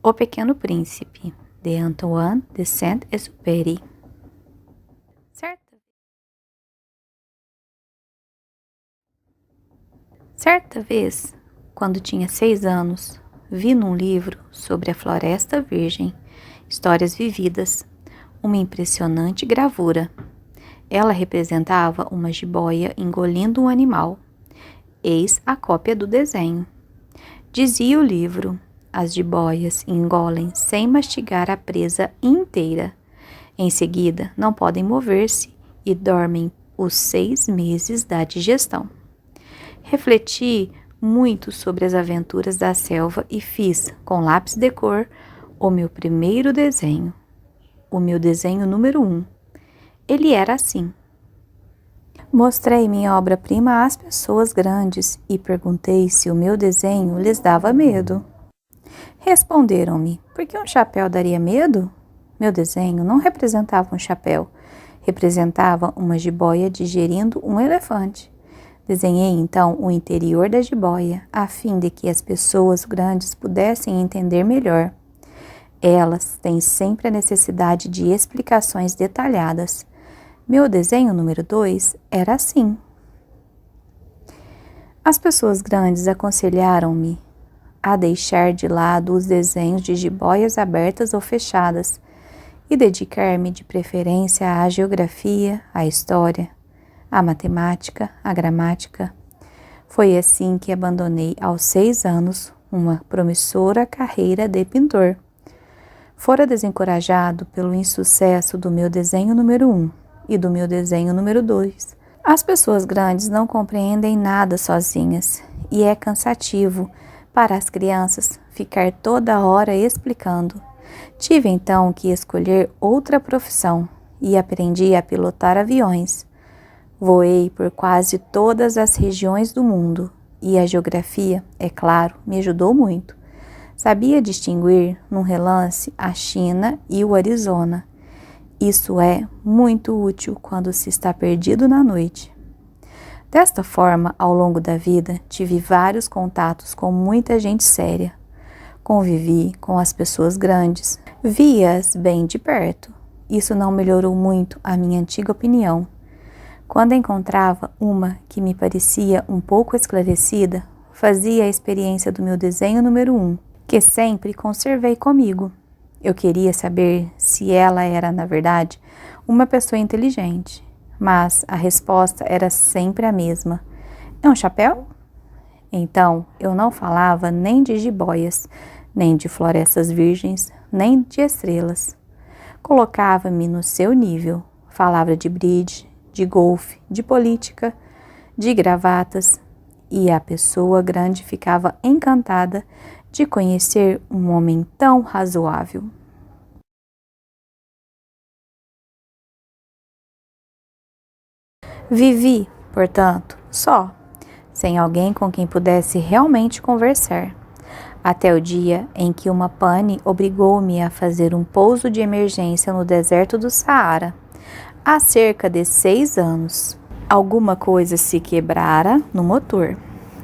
O Pequeno Príncipe, de Antoine de Saint-Exupéry. Certa vez, quando tinha 6 anos, vi num livro sobre a Floresta Virgem, Histórias Vividas, uma impressionante gravura. Ela representava uma jiboia engolindo um animal. Eis a cópia do desenho. Dizia o livro: as jiboias engolem sem mastigar a presa inteira. Em seguida, não podem mover-se e dormem os 6 meses da digestão. Refleti muito sobre as aventuras da selva e fiz, com lápis de cor, o meu primeiro desenho. O meu desenho número 1. Ele era assim. Mostrei minha obra-prima às pessoas grandes e perguntei se o meu desenho lhes dava medo. Responderam-me: por que um chapéu daria medo? Meu desenho não representava um chapéu, representava uma jiboia digerindo um elefante. Desenhei então o interior da jiboia, a fim de que as pessoas grandes pudessem entender melhor. Elas têm sempre a necessidade de explicações detalhadas. Meu desenho número 2 era assim. As pessoas grandes aconselharam-me a deixar de lado os desenhos de jiboias abertas ou fechadas e dedicar-me de preferência à geografia, à história, à matemática, à gramática. Foi assim que abandonei aos 6 anos uma promissora carreira de pintor. Fora desencorajado pelo insucesso do meu desenho número 1 e do meu desenho número 2. As pessoas grandes não compreendem nada sozinhas e é cansativo para as crianças ficar toda hora explicando. Tive então que escolher outra profissão e aprendi a pilotar aviões. Voei por quase todas as regiões do mundo e a geografia, é claro, me ajudou muito. Sabia distinguir, num relance, a China e o Arizona. Isso é muito útil quando se está perdido na noite. Desta forma, ao longo da vida, tive vários contatos com muita gente séria. Convivi com as pessoas grandes, vi-as bem de perto. Isso não melhorou muito a minha antiga opinião. Quando encontrava uma que me parecia um pouco esclarecida, fazia a experiência do meu desenho número 1, que sempre conservei comigo. Eu queria saber se ela era, na verdade, uma pessoa inteligente, mas a resposta era sempre a mesma. É um chapéu? Então, eu não falava nem de jiboias, nem de florestas virgens, nem de estrelas. Colocava-me no seu nível, falava de bridge, de golfe, de política, de gravatas, e a pessoa grande ficava encantada de conhecer um homem tão razoável. Vivi, portanto, só, sem alguém com quem pudesse realmente conversar, até o dia em que uma pane obrigou-me a fazer um pouso de emergência no deserto do Saara, há cerca de 6 anos. Alguma coisa se quebrara no motor.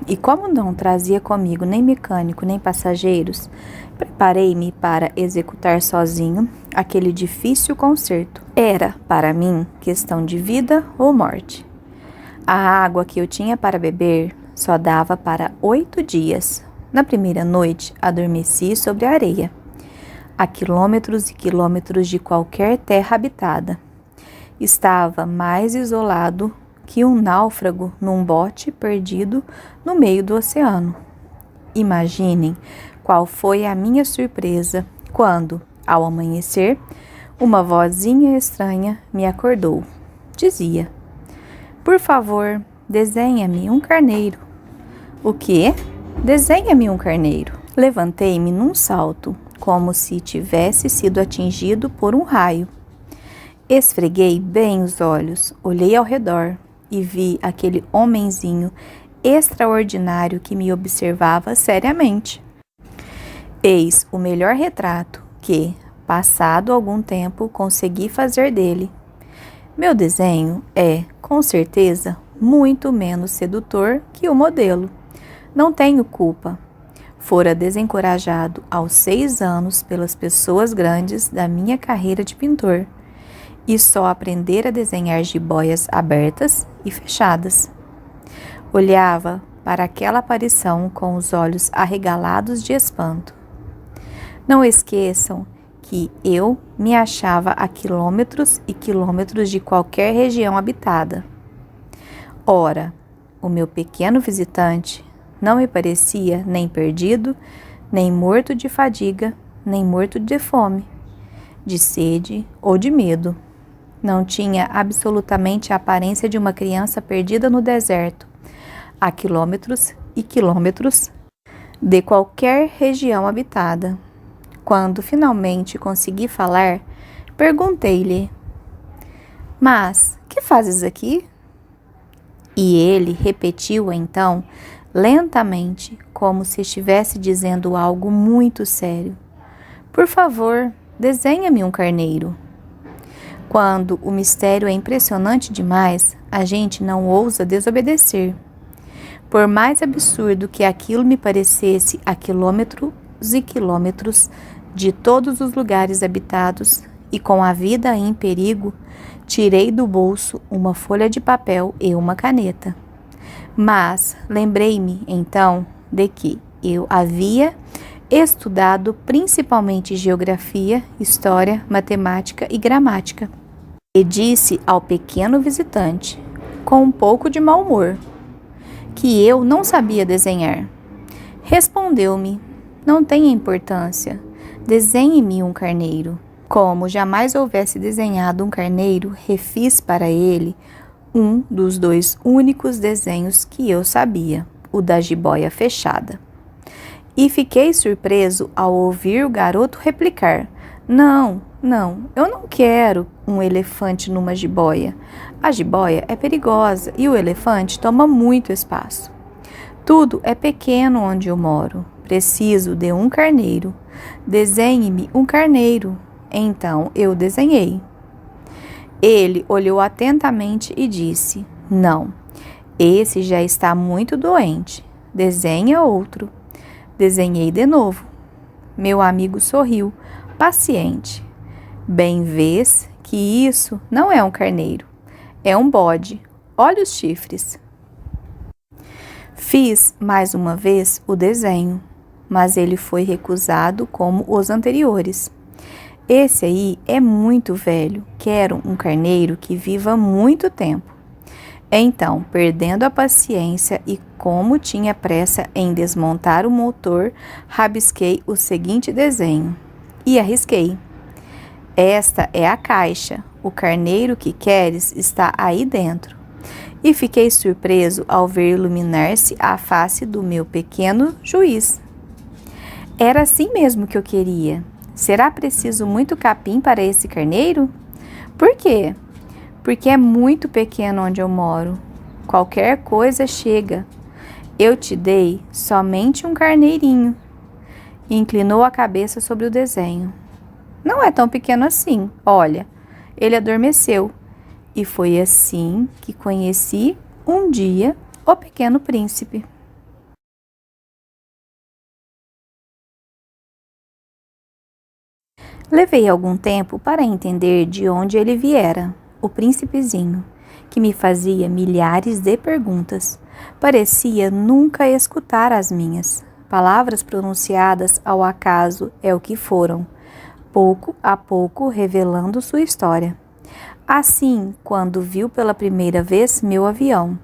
E como não trazia comigo nem mecânico nem passageiros, preparei-me para executar sozinho aquele difícil conserto. Era, para mim, questão de vida ou morte. A água que eu tinha para beber só dava para 8 dias. Na primeira noite, adormeci sobre a areia, a quilômetros e quilômetros de qualquer terra habitada. Estava mais isolado que um náufrago num bote perdido no meio do oceano. Imaginem qual foi a minha surpresa quando, ao amanhecer, uma vozinha estranha me acordou. Dizia: por favor, desenha-me um carneiro. O quê? Desenha-me um carneiro. Levantei-me num salto, como se tivesse sido atingido por um raio. Esfreguei bem os olhos, olhei ao redor e vi aquele homenzinho extraordinário que me observava seriamente. Eis o melhor retrato que, passado algum tempo, consegui fazer dele. Meu desenho é, com certeza, muito menos sedutor que o modelo. Não tenho culpa. Fora desencorajado aos 6 anos pelas pessoas grandes da minha carreira de pintor e só aprender a desenhar jiboias abertas e fechadas. Olhava para aquela aparição com os olhos arregalados de espanto. Não esqueçam que eu me achava a quilômetros e quilômetros de qualquer região habitada. Ora, o meu pequeno visitante não me parecia nem perdido, nem morto de fadiga, nem morto de fome, de sede ou de medo. Não tinha absolutamente a aparência de uma criança perdida no deserto, a quilômetros e quilômetros de qualquer região habitada. Quando finalmente consegui falar, perguntei-lhe: "Mas, que fazes aqui?" E ele repetiu então, lentamente, como se estivesse dizendo algo muito sério: "Por favor, desenha-me um carneiro." Quando o mistério é impressionante demais, a gente não ousa desobedecer. Por mais absurdo que aquilo me parecesse, a quilômetros e quilômetros de todos os lugares habitados e com a vida em perigo, tirei do bolso uma folha de papel e uma caneta. Mas lembrei-me, então, de que eu havia estudado principalmente geografia, história, matemática e gramática. E disse ao pequeno visitante, com um pouco de mau humor, que eu não sabia desenhar. Respondeu-me: "Não tem importância, desenhe-me um carneiro." Como jamais houvesse desenhado um carneiro, refiz para ele um dos 2 únicos desenhos que eu sabia, o da jiboia fechada. E fiquei surpreso ao ouvir o garoto replicar: Não, eu não quero um elefante numa jiboia. A jiboia é perigosa e o elefante toma muito espaço. Tudo é pequeno onde eu moro. Preciso de um carneiro. Desenhe-me um carneiro." Então eu desenhei. Ele olhou atentamente e disse: "Não, esse já está muito doente. Desenha outro." Desenhei de novo. Meu amigo sorriu, paciente. "Bem vês que isso não é um carneiro, é um bode. Olha os chifres." Fiz mais uma vez o desenho, mas ele foi recusado como os anteriores. "Esse aí é muito velho, quero um carneiro que viva muito tempo." Então, perdendo a paciência e como tinha pressa em desmontar o motor, rabisquei o seguinte desenho e arrisquei: "Esta é a caixa, o carneiro que queres está aí dentro." E fiquei surpreso ao ver iluminar-se a face do meu pequeno juiz. Era assim mesmo que eu queria. Será preciso muito capim para esse carneiro? Por quê? Porque é muito pequeno onde eu moro. Qualquer coisa chega. Eu te dei somente um carneirinho. Inclinou a cabeça sobre o desenho. Não é tão pequeno assim. Olha, ele adormeceu. E foi assim que conheci um dia o Pequeno Príncipe. Levei algum tempo para entender de onde ele viera, o príncipezinho, que me fazia milhares de perguntas. Parecia nunca escutar as minhas. Palavras pronunciadas ao acaso é o que foram, pouco a pouco revelando sua história. Assim, quando viu pela primeira vez meu avião,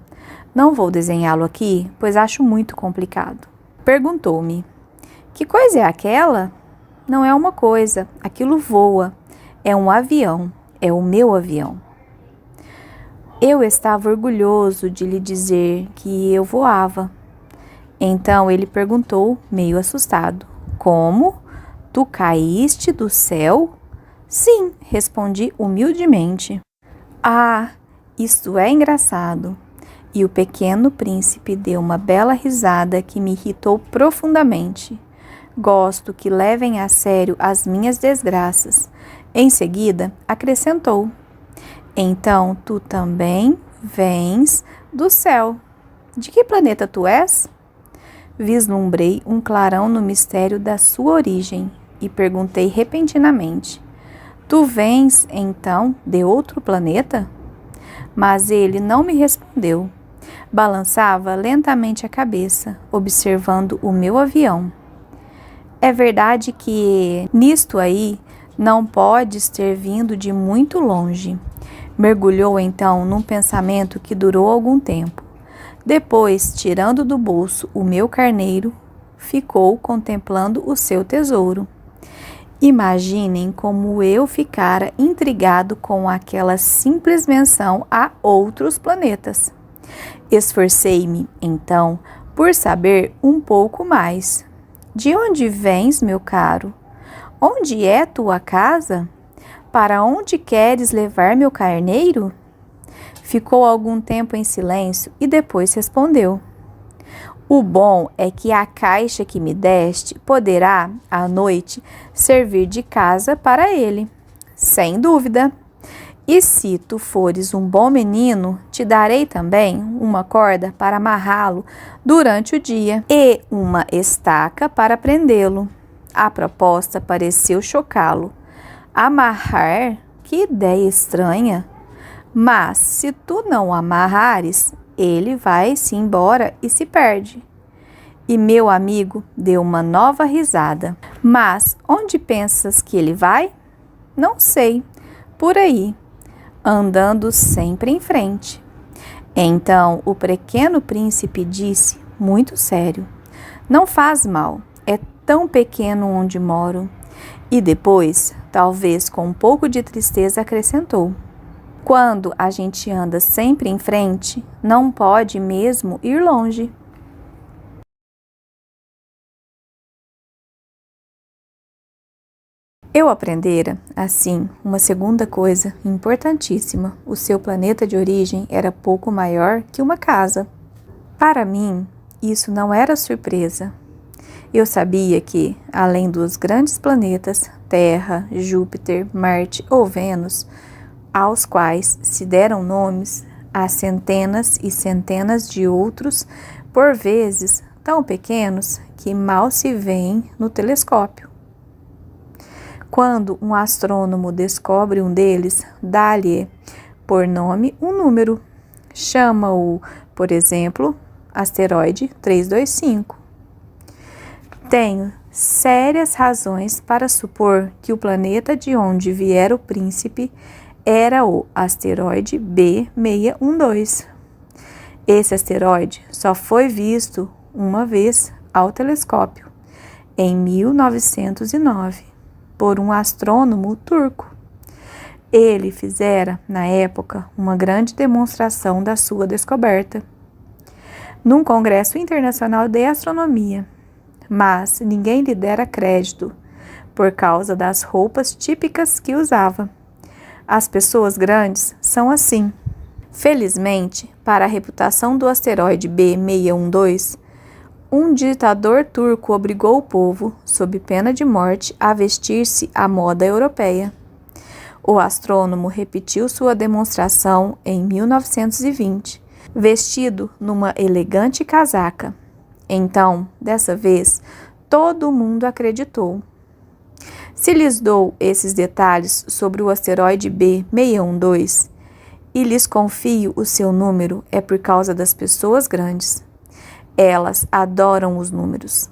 não vou desenhá-lo aqui, pois acho muito complicado. Perguntou-me: "Que coisa é aquela?" "Não é uma coisa, aquilo voa. É um avião, é o meu avião." Eu estava orgulhoso de lhe dizer que eu voava. Então ele perguntou, meio assustado: "Como? Tu caíste do céu?" "Sim", respondi humildemente. "Ah, isto é engraçado." E o pequeno príncipe deu uma bela risada que me irritou profundamente. Gosto que levem a sério as minhas desgraças. Em seguida, acrescentou: "Então tu também vens do céu. De que planeta tu és?" Vislumbrei um clarão no mistério da sua origem e perguntei repentinamente: Tu vens, então, de outro planeta? Mas ele não me respondeu. Balançava lentamente a cabeça, observando o meu avião. É verdade que nisto aí não podes ter vindo de muito longe. Mergulhou então num pensamento que durou algum tempo. Depois, tirando do bolso o meu carneiro, ficou contemplando o seu tesouro. Imaginem como eu ficara intrigado com aquela simples menção a outros planetas. Esforcei-me, então, por saber um pouco mais. De onde vens, meu caro? Onde é tua casa? Para onde queres levar meu carneiro? Ficou algum tempo em silêncio e depois respondeu: O bom é que a caixa que me deste poderá, à noite, servir de casa para ele. Sem dúvida. E se tu fores um bom menino, te darei também uma corda para amarrá-lo durante o dia e uma estaca para prendê-lo. A proposta pareceu chocá-lo. Amarrar? Que ideia estranha! Mas se tu não o amarrares, ele vai-se embora e se perde. E meu amigo deu uma nova risada. Mas onde pensas que ele vai? Não sei. Por aí, andando sempre em frente. Então o pequeno príncipe disse, muito sério: Não faz mal, é tão pequeno onde moro. E depois, talvez com um pouco de tristeza, acrescentou: Quando a gente anda sempre em frente, não pode mesmo ir longe. Eu aprendera, assim, uma segunda coisa importantíssima. O seu planeta de origem era pouco maior que uma casa. Para mim, isso não era surpresa. Eu sabia que, além dos grandes planetas, Terra, Júpiter, Marte ou Vênus, aos quais se deram nomes, há centenas e centenas de outros, por vezes tão pequenos que mal se veem no telescópio. Quando um astrônomo descobre um deles, dá-lhe por nome um número. Chama-o, por exemplo, asteroide 325. Tenho sérias razões para supor que o planeta de onde viera o príncipe era o asteroide B612. Esse asteroide só foi visto uma vez ao telescópio, em 1909. Por um astrônomo turco. Ele fizera, na época, uma grande demonstração da sua descoberta, num congresso internacional de astronomia, mas ninguém lhe dera crédito, por causa das roupas típicas que usava. As pessoas grandes são assim. Felizmente, para a reputação do asteroide B612, um ditador turco obrigou o povo, sob pena de morte, a vestir-se à moda europeia. O astrônomo repetiu sua demonstração em 1920, vestido numa elegante casaca. Então, dessa vez, todo mundo acreditou. Se lhes dou esses detalhes sobre o asteroide B612 e lhes confio o seu número, é por causa das pessoas grandes. Elas adoram os números.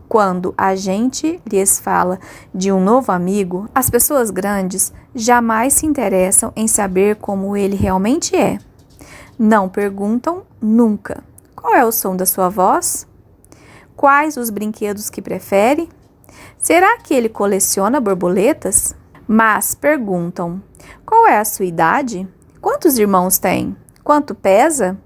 Quando a gente lhes fala de um novo amigo, as pessoas grandes jamais se interessam em saber como ele realmente é. Não perguntam nunca: qual é o som da sua voz? Quais os brinquedos que prefere? Será que ele coleciona borboletas? Mas perguntam: qual é a sua idade? Quantos irmãos tem? Quanto pesa?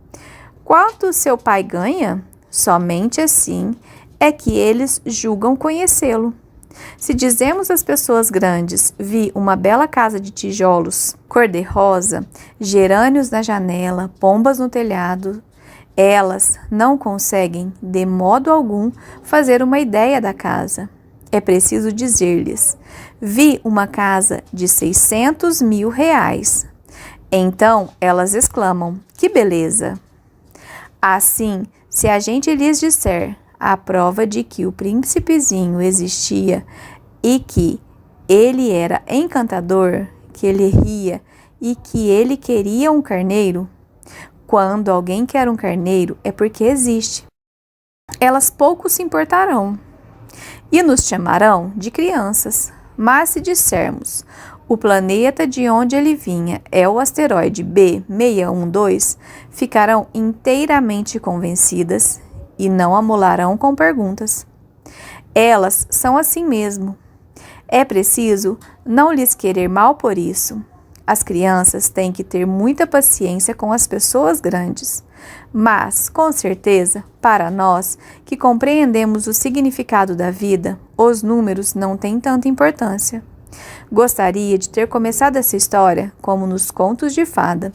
Quanto seu pai ganha? Somente assim é que eles julgam conhecê-lo. Se dizemos às pessoas grandes: vi uma bela casa de tijolos, cor-de-rosa, gerânios na janela, pombas no telhado, elas não conseguem, de modo algum, fazer uma ideia da casa. É preciso dizer-lhes: vi uma casa de 600 mil reais. Então elas exclamam: que beleza! Assim, se a gente lhes disser: a prova de que o príncipezinho existia e que ele era encantador, que ele ria e que ele queria um carneiro? Quando alguém quer um carneiro, é porque existe. Elas pouco se importarão e nos chamarão de crianças. Mas se dissermos, o planeta de onde ele vinha é o asteroide B612, ficarão inteiramente convencidas e não amolarão com perguntas. Elas são assim mesmo. É preciso não lhes querer mal por isso. As crianças têm que ter muita paciência com as pessoas grandes. Mas, com certeza, para nós, que compreendemos o significado da vida, os números não têm tanta importância. Gostaria de ter começado essa história como nos contos de fada.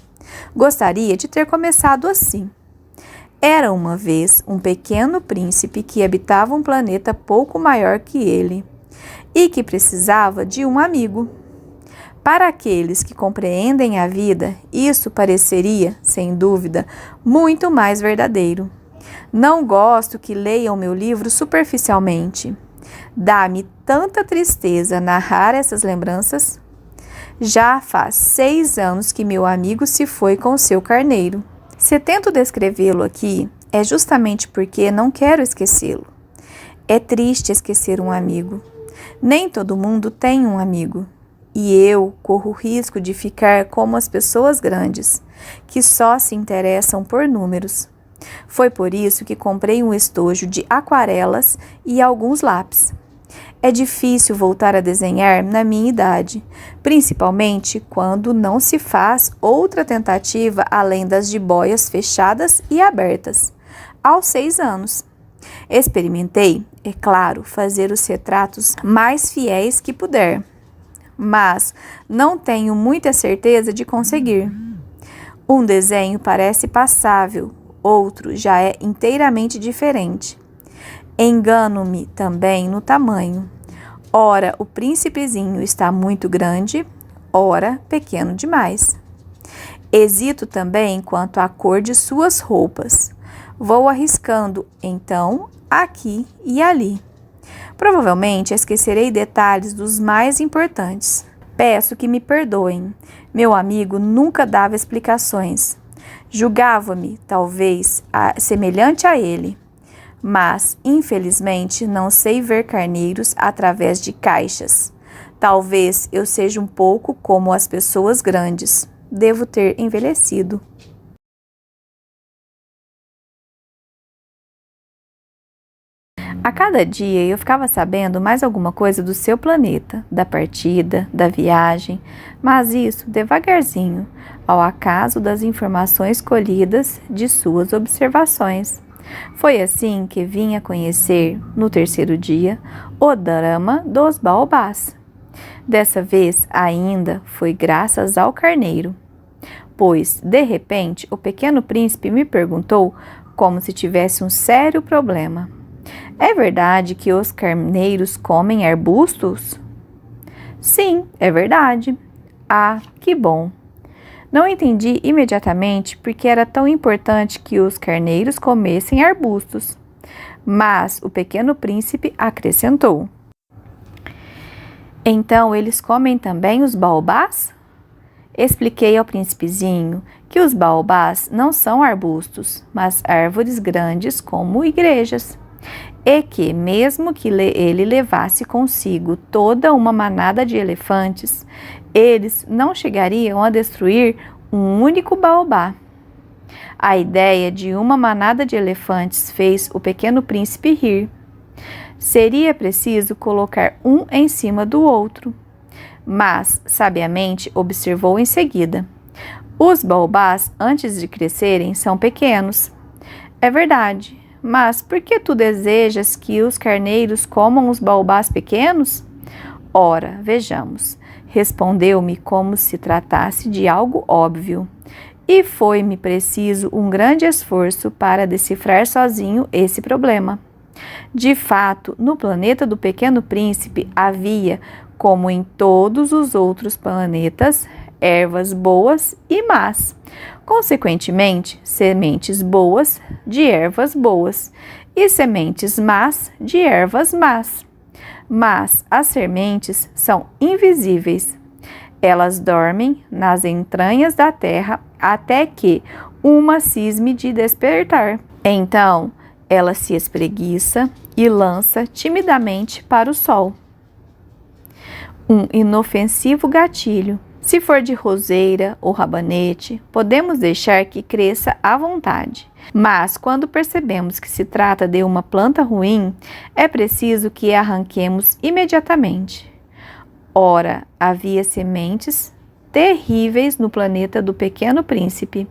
Gostaria de ter começado assim. Era uma vez um pequeno príncipe que habitava um planeta pouco maior que ele e que precisava de um amigo. Para aqueles que compreendem a vida, isso pareceria, sem dúvida, muito mais verdadeiro. Não gosto que leiam meu livro superficialmente. Dá-me tanta tristeza narrar essas lembranças. Já faz 6 anos que meu amigo se foi com seu carneiro. Se tento descrevê-lo aqui, é justamente porque não quero esquecê-lo. É triste esquecer um amigo. Nem todo mundo tem um amigo. E eu corro o risco de ficar como as pessoas grandes, que só se interessam por números. Foi por isso que comprei um estojo de aquarelas e alguns lápis. É difícil voltar a desenhar na minha idade, principalmente quando não se faz outra tentativa além das jiboias fechadas e abertas, aos 6 anos. Experimentei, é claro, fazer os retratos mais fiéis que puder, mas não tenho muita certeza de conseguir. Um desenho parece passável, outro já é inteiramente diferente. Engano-me também no tamanho. Ora, o príncipezinho está muito grande, ora, pequeno demais. Hesito também quanto à cor de suas roupas. Vou arriscando, então, aqui e ali. Provavelmente esquecerei detalhes dos mais importantes. Peço que me perdoem. Meu amigo nunca dava explicações. Julgava-me, talvez, semelhante a ele. Mas, infelizmente, não sei ver carneiros através de caixas. Talvez eu seja um pouco como as pessoas grandes. Devo ter envelhecido. A cada dia eu ficava sabendo mais alguma coisa do seu planeta, da partida, da viagem, mas isso devagarzinho, ao acaso das informações colhidas de suas observações. Foi assim que vim a conhecer, no 3º dia, o drama dos baobás. Dessa vez ainda foi graças ao carneiro, pois, de repente, o pequeno príncipe me perguntou como se tivesse um sério problema. É verdade que os carneiros comem arbustos? Sim, é verdade. Ah, que bom. Não entendi imediatamente porque era tão importante que os carneiros comessem arbustos. Mas o pequeno príncipe acrescentou. Então eles comem também os baobás? Expliquei ao príncipezinho que os baobás não são arbustos, mas árvores grandes como igrejas. E que, mesmo que ele levasse consigo toda uma manada de elefantes, eles não chegariam a destruir um único baobá. A ideia de uma manada de elefantes fez o pequeno príncipe rir. Seria preciso colocar um em cima do outro. Mas, sabiamente, observou em seguida. Os baobás, antes de crescerem, são pequenos. É verdade. Mas por que tu desejas que os carneiros comam os baobás pequenos? Ora, vejamos, respondeu-me como se tratasse de algo óbvio. E foi-me preciso um grande esforço para decifrar sozinho esse problema. De fato, no planeta do Pequeno Príncipe havia, como em todos os outros planetas, ervas boas e más, Consequentemente, sementes boas de ervas boas e sementes más de ervas más. Mas as sementes são invisíveis. Elas dormem nas entranhas da terra até que uma cisme de despertar. Então, ela se espreguiça e lança timidamente para o sol. Um inofensivo gatilho. Se for de roseira ou rabanete, podemos deixar que cresça à vontade. Mas, quando percebemos que se trata de uma planta ruim, é preciso que a arranquemos imediatamente. Ora, havia sementes terríveis no planeta do Pequeno Príncipe.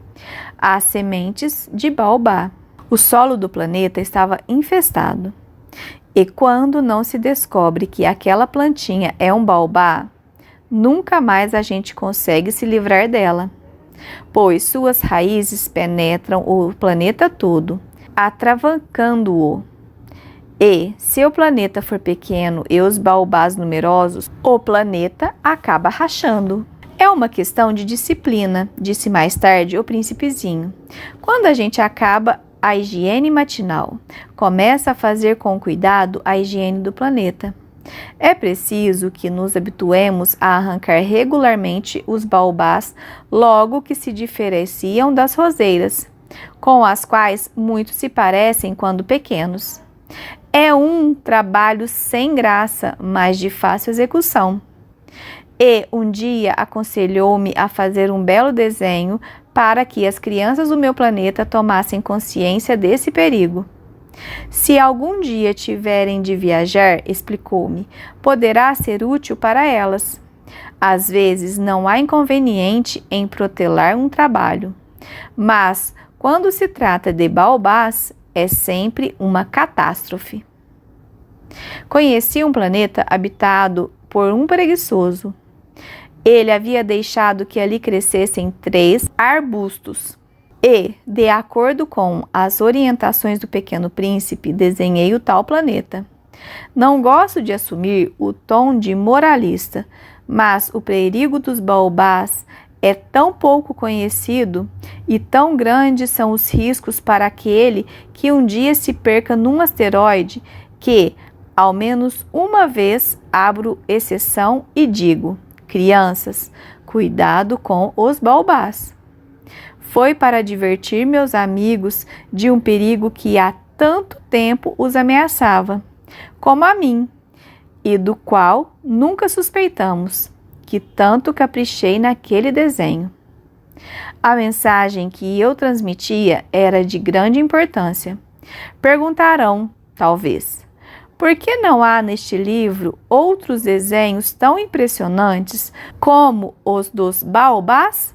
As sementes de baobá. O solo do planeta estava infestado. E quando não se descobre que aquela plantinha é um baobá, nunca mais a gente consegue se livrar dela, pois suas raízes penetram o planeta todo, atravancando-o. E, se o planeta for pequeno e os baobás numerosos, o planeta acaba rachando. É uma questão de disciplina, disse mais tarde o príncipezinho. Quando a gente acaba a higiene matinal, começa a fazer com cuidado a higiene do planeta. É preciso que nos habituemos a arrancar regularmente os baobás logo que se diferenciam das roseiras, com as quais muitos se parecem quando pequenos. É um trabalho sem graça, mas de fácil execução. E um dia aconselhou-me a fazer um belo desenho para que as crianças do meu planeta tomassem consciência desse perigo. Se algum dia tiverem de viajar, explicou-me, poderá ser útil para elas. Às vezes não há inconveniente em protelar um trabalho, mas quando se trata de baobás, é sempre uma catástrofe. Conheci um planeta habitado por um preguiçoso. Ele havia deixado que ali crescessem 3 arbustos. E, de acordo com as orientações do Pequeno Príncipe, desenhei o tal planeta. Não gosto de assumir o tom de moralista, mas o perigo dos baobás é tão pouco conhecido e tão grandes são os riscos para aquele que um dia se perca num asteroide que, ao menos uma vez, abro exceção e digo: crianças, cuidado com os baobás. Foi para divertir meus amigos de um perigo que há tanto tempo os ameaçava, como a mim, e do qual nunca suspeitamos, que tanto caprichei naquele desenho. A mensagem que eu transmitia era de grande importância. Perguntarão, talvez, por que não há neste livro outros desenhos tão impressionantes como os dos baobás?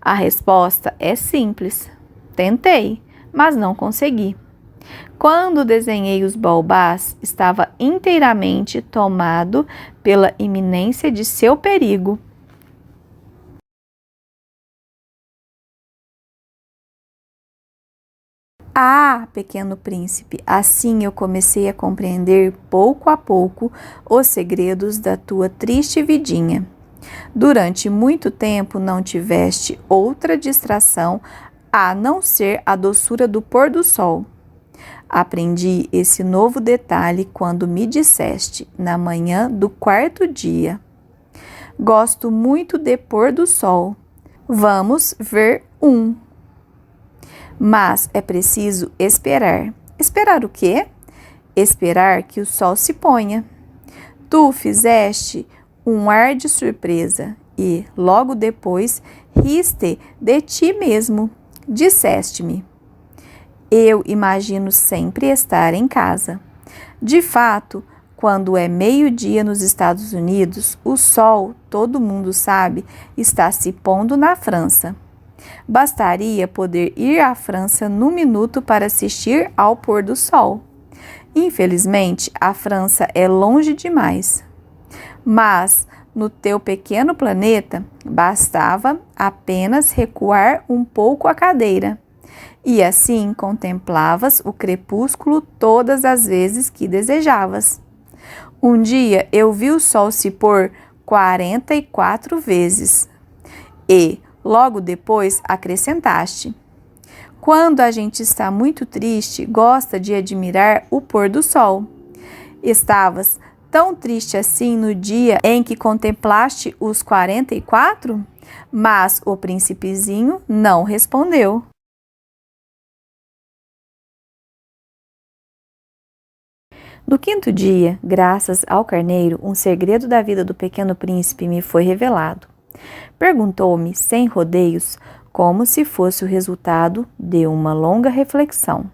A resposta é simples. Tentei, mas não consegui. Quando desenhei os baobás, estava inteiramente tomado pela iminência de seu perigo. Ah, Pequeno Príncipe, assim eu comecei a compreender pouco a pouco os segredos da tua triste vidinha. Durante muito tempo não tiveste outra distração a não ser a doçura do pôr do sol. Aprendi esse novo detalhe quando me disseste, na manhã do 4º dia: gosto muito de pôr do sol. Vamos ver um. Mas é preciso esperar. Esperar o quê? Esperar que o sol se ponha. Tu fizeste um ar de surpresa e, logo depois, riste de ti mesmo. Disseste-me: eu imagino sempre estar em casa. De fato, quando é meio-dia nos Estados Unidos, o sol, todo mundo sabe, está se pondo na França. Bastaria poder ir à França num minuto para assistir ao pôr do sol. Infelizmente, a França é longe demais. Mas, no teu pequeno planeta, bastava apenas recuar um pouco a cadeira. E assim contemplavas o crepúsculo todas as vezes que desejavas. Um dia eu vi o sol se pôr 44 vezes. E, Logo depois acrescentaste: quando a gente está muito triste, gosta de admirar o pôr do sol. Estavas tão triste assim no dia em que contemplaste os 44? Mas o príncipezinho não respondeu. No quinto dia, graças ao carneiro, um segredo da vida do pequeno príncipe me foi revelado. Perguntou-me, sem rodeios, como se fosse o resultado de uma longa reflexão.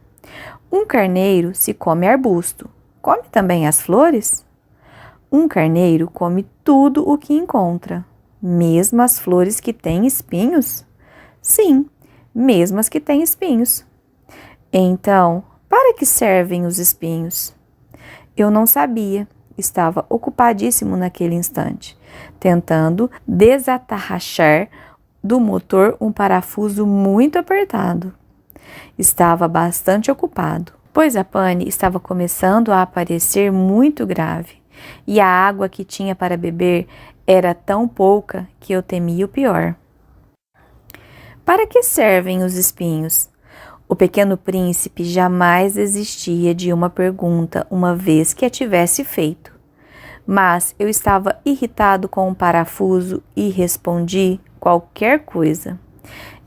Um carneiro se come arbusto, come também as flores? Um carneiro come tudo o que encontra, mesmo as flores que têm espinhos? Sim, mesmo as que têm espinhos. Então, para que servem os espinhos? Eu não sabia, estava ocupadíssimo naquele instante, tentando desatarrachar do motor um parafuso muito apertado. Estava bastante ocupado, pois a pane estava começando a aparecer muito grave, e a água que tinha para beber era tão pouca que eu temia o pior. Para que servem os espinhos? O pequeno príncipe jamais desistia de uma pergunta uma vez que a tivesse feito. Mas eu estava irritado com o parafuso e respondi qualquer coisa.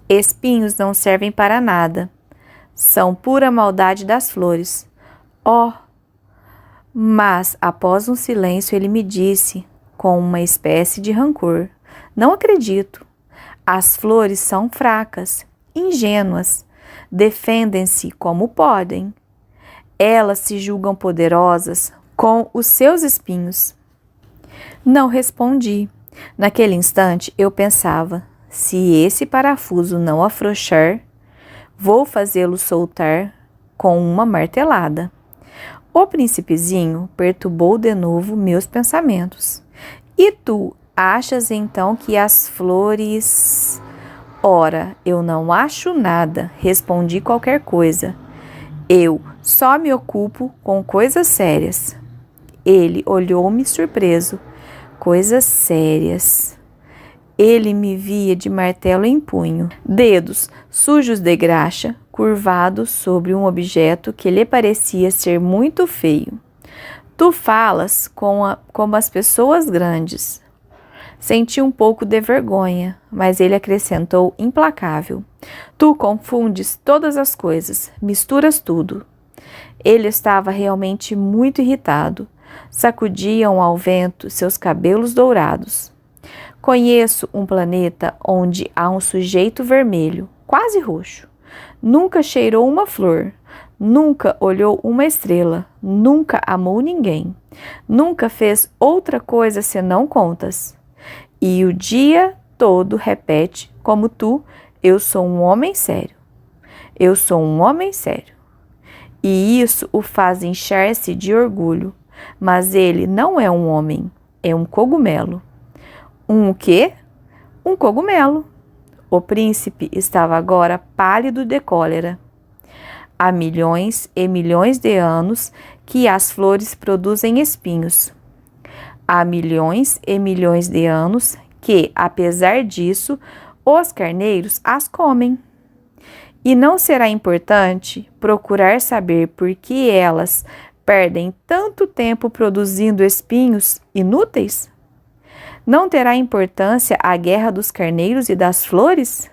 Espinhos não servem para nada. São pura maldade das flores. Oh! Mas, após um silêncio, ele me disse, com uma espécie de rancor: não acredito. As flores são fracas, ingênuas. Defendem-se como podem. Elas se julgam poderosas com os seus espinhos. Não respondi. Naquele instante eu pensava: se esse parafuso não afrouxar, vou fazê-lo soltar com uma martelada. O príncipezinho perturbou de novo meus pensamentos. E tu achas então que as flores... Ora, eu não acho nada, respondi qualquer coisa. Eu só me ocupo com coisas sérias. Ele olhou-me surpreso. Coisas sérias. Ele me via de martelo em punho, dedos sujos de graxa, curvados sobre um objeto que lhe parecia ser muito feio. Tu falas como as pessoas grandes. Senti um pouco de vergonha, mas ele acrescentou implacável: tu confundes todas as coisas, misturas tudo. Ele estava realmente muito irritado. Sacudiam ao vento seus cabelos dourados. Conheço um planeta onde há um sujeito vermelho, quase roxo. Nunca cheirou uma flor, nunca olhou uma estrela, nunca amou ninguém, nunca fez outra coisa senão contas. E o dia todo repete, como tu: eu sou um homem sério. Eu sou um homem sério. E isso o faz inchar-se de orgulho. Mas ele não é um homem, é um cogumelo. Um o quê? Um cogumelo. O príncipe estava agora pálido de cólera. Há milhões e milhões de anos que as flores produzem espinhos. Há milhões e milhões de anos que, apesar disso, os carneiros as comem. E não será importante procurar saber por que elas perdem tanto tempo produzindo espinhos inúteis? Não terá importância a guerra dos carneiros e das flores?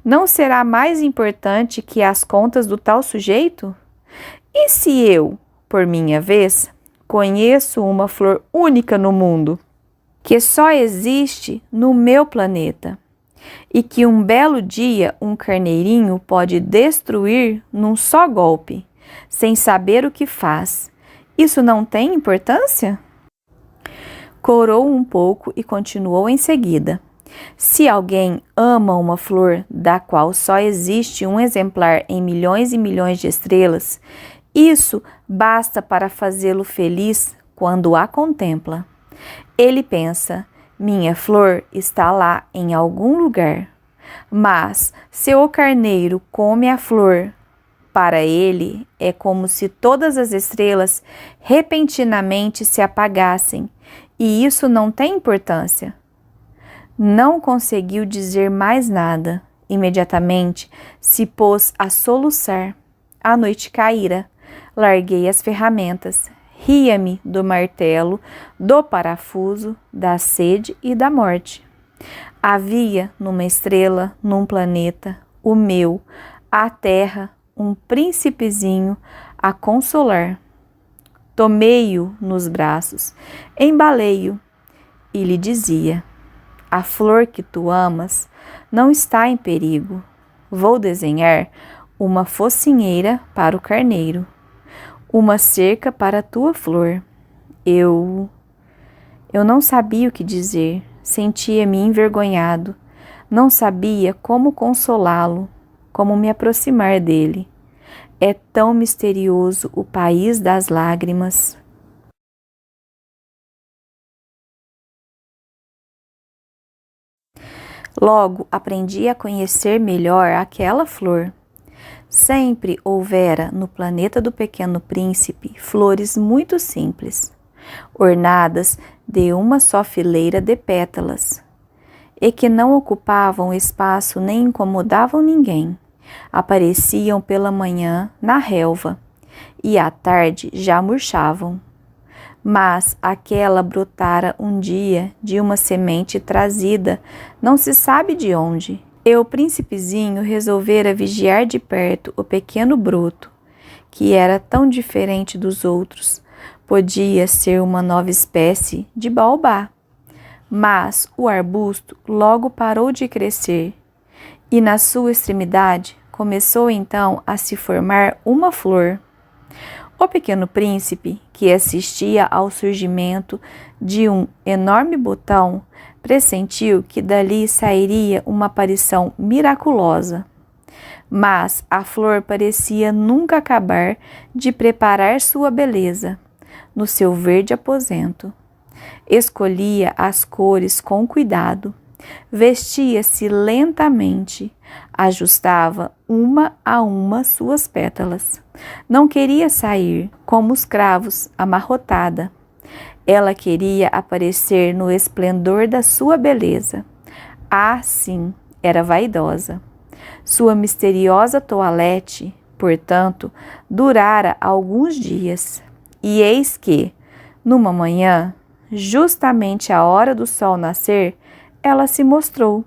Não será mais importante que as contas do tal sujeito? E se eu, por minha vez, conheço uma flor única no mundo, que só existe no meu planeta, e que um belo dia um carneirinho pode destruir num só golpe, sem saber o que faz, isso não tem importância? Corou um pouco e continuou em seguida: se alguém ama uma flor da qual só existe um exemplar em milhões e milhões de estrelas, isso basta para fazê-lo feliz quando a contempla. Ele pensa: minha flor está lá em algum lugar. Mas se o carneiro come a flor, para ele é como se todas as estrelas repentinamente se apagassem, e isso não tem importância. Não conseguiu dizer mais nada. Imediatamente se pôs a soluçar. A noite caíra. Larguei as ferramentas. Ria-me do martelo, do parafuso, da sede e da morte. Havia numa estrela, num planeta, o meu, a terra, um príncipezinho a consolar. Tomei-o nos braços, embalei-o e lhe dizia: a flor que tu amas não está em perigo. Vou desenhar uma focinheira para o carneiro, uma cerca para a tua flor. Eu não sabia o que dizer, sentia-me envergonhado, não sabia como consolá-lo, como me aproximar dele. É tão misterioso o país das lágrimas. Logo aprendi a conhecer melhor aquela flor. Sempre houvera no planeta do Pequeno Príncipe flores muito simples, ornadas de uma só fileira de pétalas, e que não ocupavam espaço nem incomodavam ninguém. Apareciam pela manhã na relva e à tarde já murchavam. Mas aquela brotara um dia de uma semente trazida, não se sabe de onde. E o príncipezinho resolvera vigiar de perto o pequeno broto, que era tão diferente dos outros. Podia ser uma nova espécie de baobá. Mas o arbusto logo parou de crescer, e na sua extremidade começou então a se formar uma flor. O pequeno príncipe, que assistia ao surgimento de um enorme botão, pressentiu que dali sairia uma aparição miraculosa. Mas a flor parecia nunca acabar de preparar sua beleza no seu verde aposento. Escolhia as cores com cuidado, vestia-se lentamente, ajustava uma a uma suas pétalas. Não queria sair como os cravos, amarrotada. Ela queria aparecer no esplendor da sua beleza. Ah, sim, era vaidosa. Sua misteriosa toalete, portanto, durara alguns dias. E eis que, numa manhã, justamente à hora do sol nascer, ela se mostrou.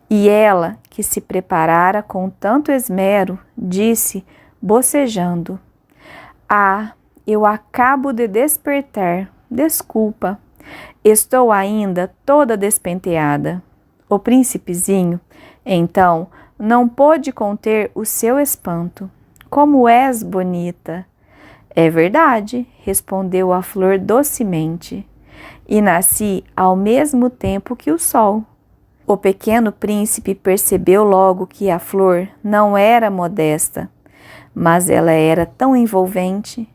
E ela, que se preparara com tanto esmero, disse, bocejando: ah, eu acabo de despertar, desculpa, estou ainda toda despenteada. O príncipezinho, então, não pôde conter o seu espanto. Como és bonita! É verdade, respondeu a flor docemente, e nasci ao mesmo tempo que o sol. O pequeno príncipe percebeu logo que a flor não era modesta, mas ela era tão envolvente.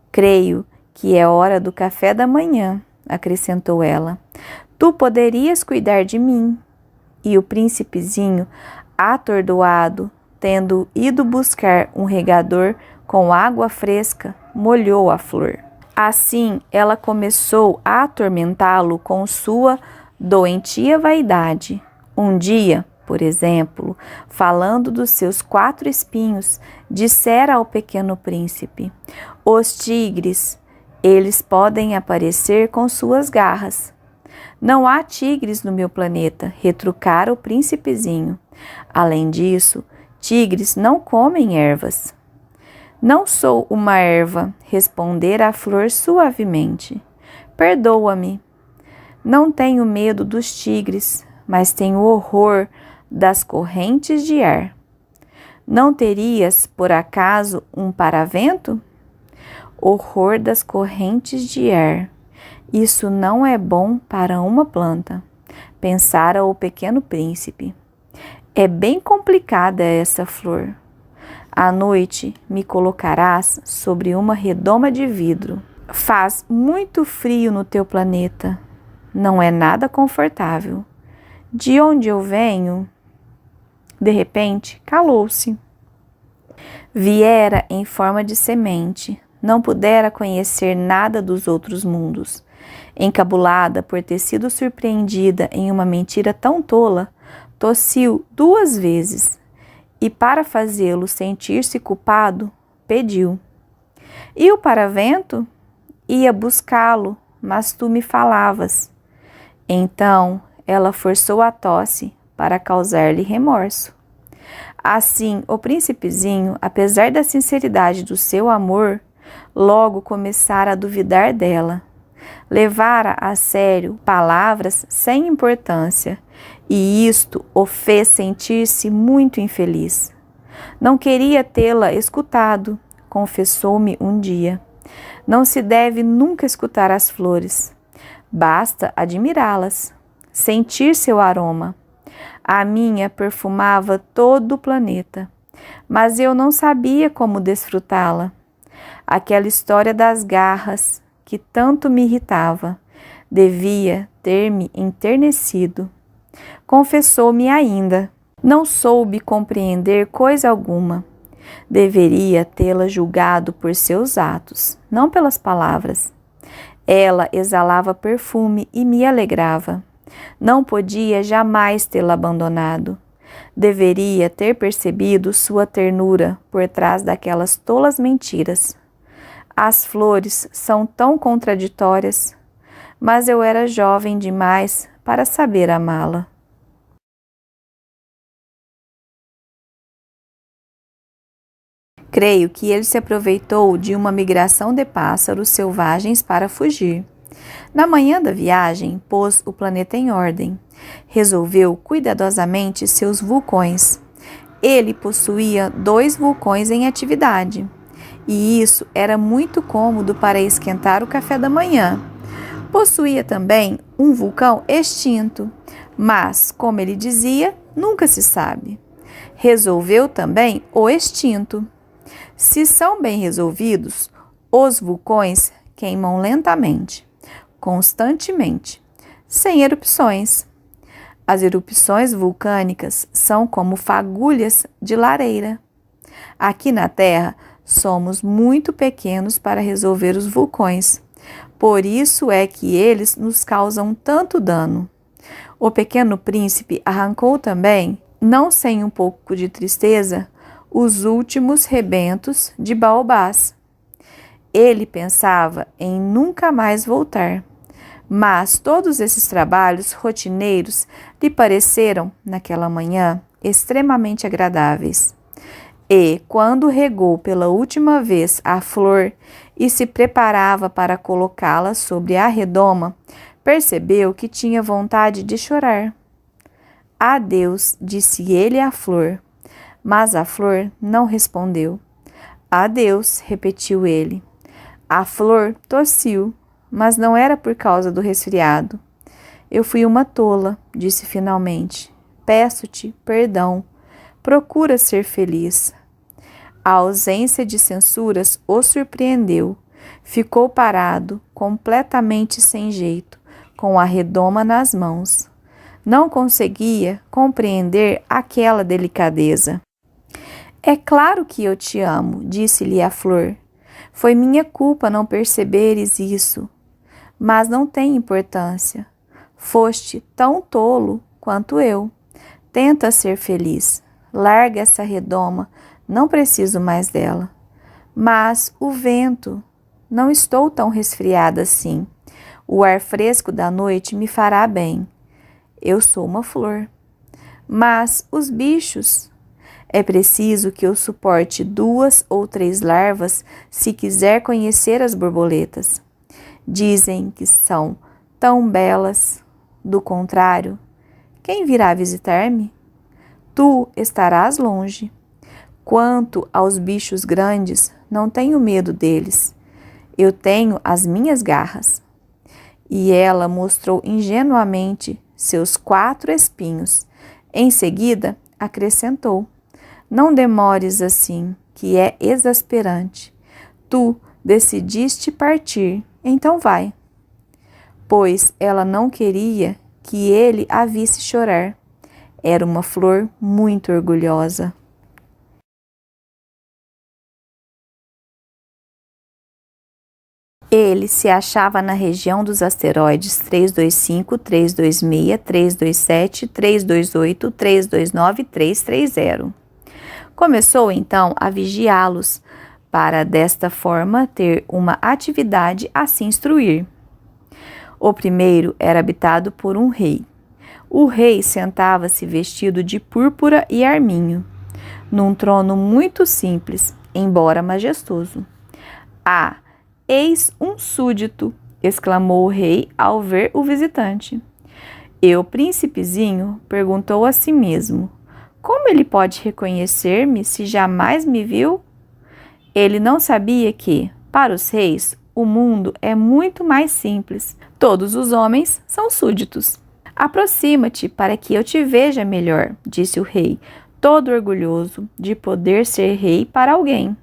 Creio que é hora do café da manhã, acrescentou ela. Tu poderias cuidar de mim. E o príncipezinho, atordoado, tendo ido buscar um regador com água fresca, molhou a flor. Assim, ela começou a atormentá-lo com sua doentia vaidade. Um dia, por exemplo, falando dos seus 4 espinhos, dissera ao pequeno príncipe: os tigres, eles podem aparecer com suas garras. Não há tigres no meu planeta, retrucara o príncipezinho. Além disso, tigres não comem ervas. Não sou uma erva, respondera a flor suavemente. Perdoa-me. Não tenho medo dos tigres, mas tenho horror das correntes de ar. Não terias, por acaso, um paravento? Horror das correntes de ar. Isso não é bom para uma planta, pensara o pequeno príncipe. É bem complicada essa flor. À noite me colocarás sobre uma redoma de vidro. Faz muito frio no teu planeta. Não é nada confortável. De onde eu venho? De repente, calou-se. Viera em forma de semente. Não pudera conhecer nada dos outros mundos. Encabulada por ter sido surpreendida em uma mentira tão tola, tossiu 2 vezes e, para fazê-lo sentir-se culpado, pediu: "E o paravento? Ia buscá-lo, mas tu me falavas." Então ela forçou a tosse para causar-lhe remorso. Assim, o príncipezinho, apesar da sinceridade do seu amor, logo começara a duvidar dela. Levara a sério palavras sem importância, e isto o fez sentir-se muito infeliz. Não queria tê-la escutado, confessou-me um dia. Não se deve nunca escutar as flores. Basta admirá-las, sentir seu aroma. A minha perfumava todo o planeta, mas eu não sabia como desfrutá-la. Aquela história das garras, que tanto me irritava, devia ter-me enternecido. Confessou-me ainda: "Não soube compreender coisa alguma. Deveria tê-la julgado por seus atos, não pelas palavras. Ela exalava perfume e me alegrava. Não podia jamais tê-la abandonado. Deveria ter percebido sua ternura por trás daquelas tolas mentiras. As flores são tão contraditórias, mas eu era jovem demais para saber amá-la." Creio que ele se aproveitou de uma migração de pássaros selvagens para fugir. Na manhã da viagem, pôs o planeta em ordem. Resolveu cuidadosamente seus vulcões. Ele possuía 2 vulcões em atividade, e isso era muito cômodo para esquentar o café da manhã. Possuía também um vulcão extinto, mas, como ele dizia, nunca se sabe. Resolveu também o extinto. Se são bem resolvidos, os vulcões queimam lentamente, constantemente, sem erupções. As erupções vulcânicas são como fagulhas de lareira. Aqui na Terra, somos muito pequenos para resolver os vulcões. Por isso é que eles nos causam tanto dano. O pequeno príncipe arrancou também, não sem um pouco de tristeza, os últimos rebentos de baobás. Ele pensava em nunca mais voltar, mas todos esses trabalhos rotineiros lhe pareceram, naquela manhã, extremamente agradáveis. E, quando regou pela última vez a flor e se preparava para colocá-la sobre a redoma, percebeu que tinha vontade de chorar. "Adeus", disse ele à flor, mas a flor não respondeu. "Adeus", repetiu ele. A flor tossiu, mas não era por causa do resfriado. "Eu fui uma tola", disse finalmente. "Peço-te perdão. Procura ser feliz." A ausência de censuras o surpreendeu. Ficou parado, completamente sem jeito, com a redoma nas mãos. Não conseguia compreender aquela delicadeza. "É claro que eu te amo", disse-lhe a flor. "Foi minha culpa não perceberes isso. Mas não tem importância. Foste tão tolo quanto eu. Tenta ser feliz. Larga essa redoma, não preciso mais dela." "Mas o vento, não estou tão resfriada assim. O ar fresco da noite me fará bem. Eu sou uma flor." "Mas os bichos?" "É preciso que eu suporte 2 ou 3 larvas se quiser conhecer as borboletas. Dizem que são tão belas. Do contrário, quem virá visitar-me? Tu estarás longe. Quanto aos bichos grandes, não tenho medo deles. Eu tenho as minhas garras." E ela mostrou ingenuamente seus 4 espinhos. Em seguida, acrescentou: "Não demores assim, que é exasperante. Tu decidiste partir, então vai." Pois ela não queria que ele a visse chorar. Era uma flor muito orgulhosa. Ele se achava na região dos asteroides 325, 326, 327, 328, 329 e 330. Começou então a vigiá-los, para desta forma ter uma atividade a se instruir. O primeiro era habitado por um rei. O rei sentava-se vestido de púrpura e arminho, num trono muito simples, embora majestoso. Ah, eis um súdito! Exclamou o rei ao ver o visitante. E o príncipezinho perguntou a si mesmo: como ele pode reconhecer-me se jamais me viu? Ele não sabia que, para os reis, o mundo é muito mais simples. Todos os homens são súditos. Aproxima-te para que eu te veja melhor, disse o rei, todo orgulhoso de poder ser rei para alguém.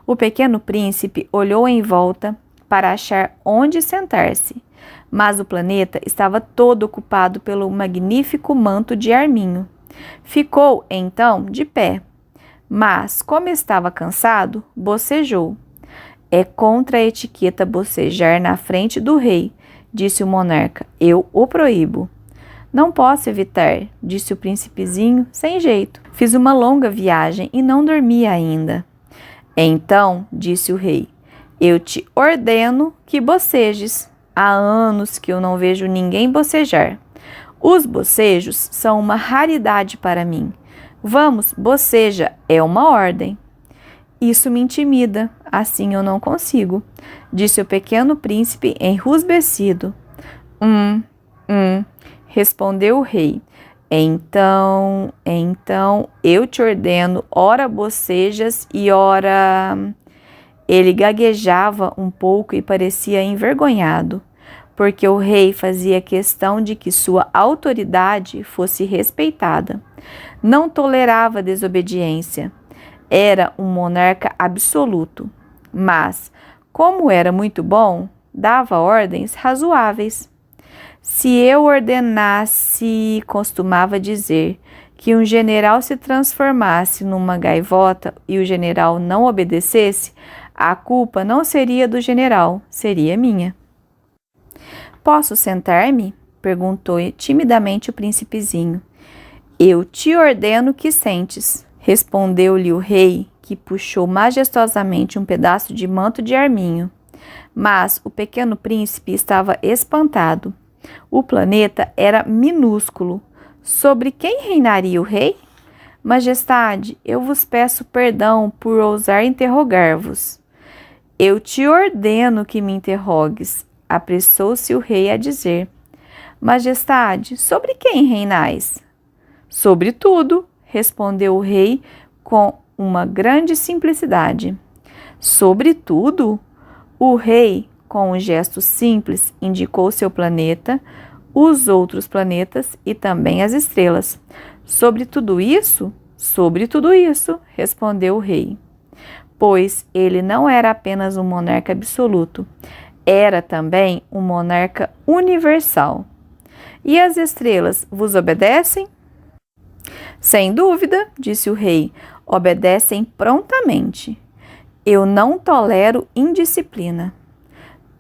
O pequeno príncipe olhou em volta para achar onde sentar-se, mas o planeta estava todo ocupado pelo magnífico manto de arminho. Ficou, então, de pé, mas, como estava cansado, bocejou. É contra a etiqueta bocejar na frente do rei, disse o monarca. Eu o proíbo. Não posso evitar, disse o príncipezinho, sem jeito. Fiz uma longa viagem e não dormi ainda. Então, disse o rei, eu te ordeno que bocejes. Há anos que eu não vejo ninguém bocejar. Os bocejos são uma raridade para mim. Vamos, boceja, é uma ordem. Isso me intimida, assim eu não consigo, disse o pequeno príncipe enrusbecido. Respondeu o rei. Então, eu te ordeno, ora bocejas e ora... Ele gaguejava um pouco e parecia envergonhado, porque o rei fazia questão de que sua autoridade fosse respeitada. Não tolerava desobediência. Era um monarca absoluto, mas, como era muito bom, dava ordens razoáveis. Se eu ordenasse, costumava dizer, que um general se transformasse numa gaivota e o general não obedecesse, a culpa não seria do general, seria minha. Posso sentar-me? Perguntou timidamente o príncipezinho. Eu te ordeno que sentes, respondeu-lhe o rei, que puxou majestosamente um pedaço de manto de arminho. Mas o pequeno príncipe estava espantado. O planeta era minúsculo. Sobre quem reinaria o rei? Majestade, eu vos peço perdão por ousar interrogar-vos. Eu te ordeno que me interrogues, apressou-se o rei a dizer. Majestade, sobre quem reinais? Sobre tudo, respondeu o rei com uma grande simplicidade. Sobre tudo? O rei, com um gesto simples, indicou seu planeta, os outros planetas e também as estrelas. Sobre tudo isso? Sobre tudo isso, respondeu o rei. Pois ele não era apenas um monarca absoluto, era também um monarca universal. E as estrelas vos obedecem? Sem dúvida, disse o rei, obedecem prontamente. Eu não tolero indisciplina.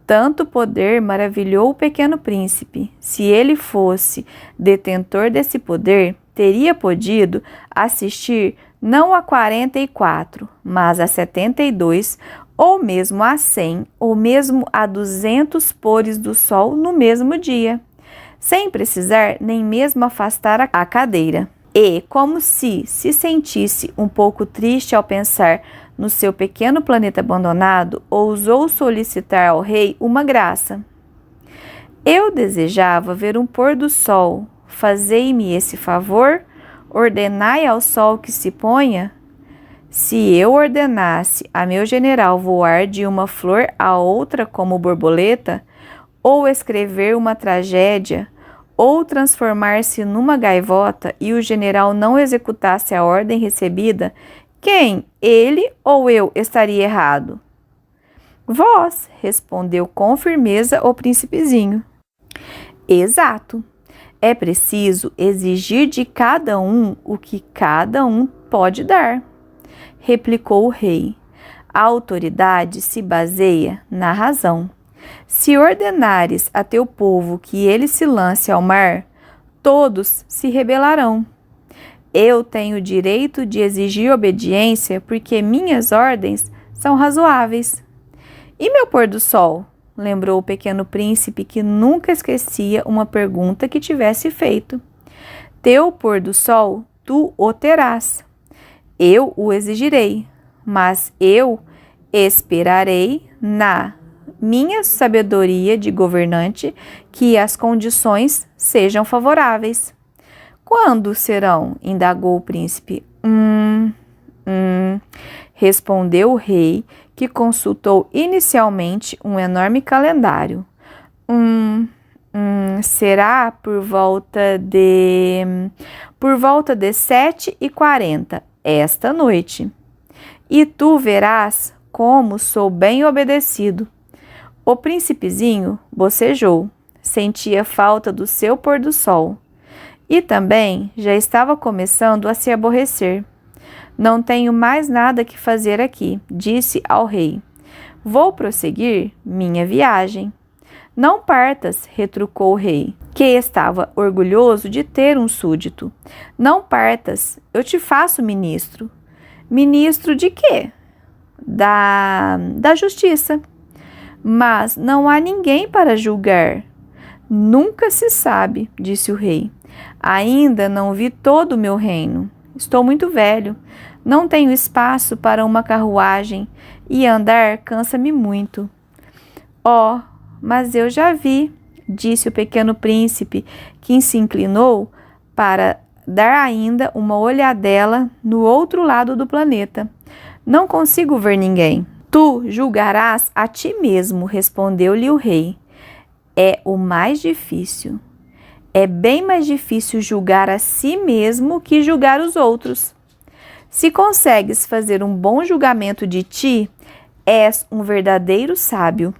Tanto poder maravilhou o pequeno príncipe. Se ele fosse detentor desse poder, teria podido assistir não a 44, mas a 72, ou mesmo a 100, ou mesmo a 200 pôres do sol no mesmo dia, sem precisar nem mesmo afastar a cadeira. E, como se sentisse um pouco triste ao pensar no seu pequeno planeta abandonado, ousou solicitar ao rei uma graça. Eu desejava ver um pôr do sol. Fazei-me esse favor? Ordenai ao sol que se ponha? Se eu ordenasse a meu general voar de uma flor a outra como borboleta, ou escrever uma tragédia, ou transformar-se numa gaivota e o general não executasse a ordem recebida, quem, ele ou eu, estaria errado? Vós, respondeu com firmeza o príncipezinho. Exato. É preciso exigir de cada um o que cada um pode dar, replicou o rei. A autoridade se baseia na razão. Se ordenares a teu povo que ele se lance ao mar, todos se rebelarão. Eu tenho o direito de exigir obediência porque minhas ordens são razoáveis. E meu pôr do sol? Lembrou o pequeno príncipe, que nunca esquecia uma pergunta que tivesse feito. Teu pôr do sol, tu o terás. Eu o exigirei, mas eu esperarei na minha sabedoria de governante que as condições sejam favoráveis. Quando serão? Indagou o príncipe. Respondeu o rei, que consultou inicialmente um enorme calendário. Será por volta de 7h40 esta noite. E tu verás como sou bem obedecido. O príncipezinho bocejou, sentia falta do seu pôr do sol. E também já estava começando a se aborrecer. Não tenho mais nada que fazer aqui, disse ao rei. Vou prosseguir minha viagem. Não partas, retrucou o rei, que estava orgulhoso de ter um súdito. Não partas, eu te faço ministro. Ministro de quê? Da justiça. Mas não há ninguém para julgar. Nunca se sabe, disse o rei. Ainda não vi todo o meu reino. Estou muito velho. Não tenho espaço para uma carruagem e andar cansa-me muito. Oh, mas eu já vi, disse o pequeno príncipe, que se inclinou para dar ainda uma olhadela no outro lado do planeta. Não consigo ver ninguém. Tu julgarás a ti mesmo, respondeu-lhe o rei. É o mais difícil. É bem mais difícil julgar a si mesmo que julgar os outros. Se consegues fazer um bom julgamento de ti, és um verdadeiro sábio.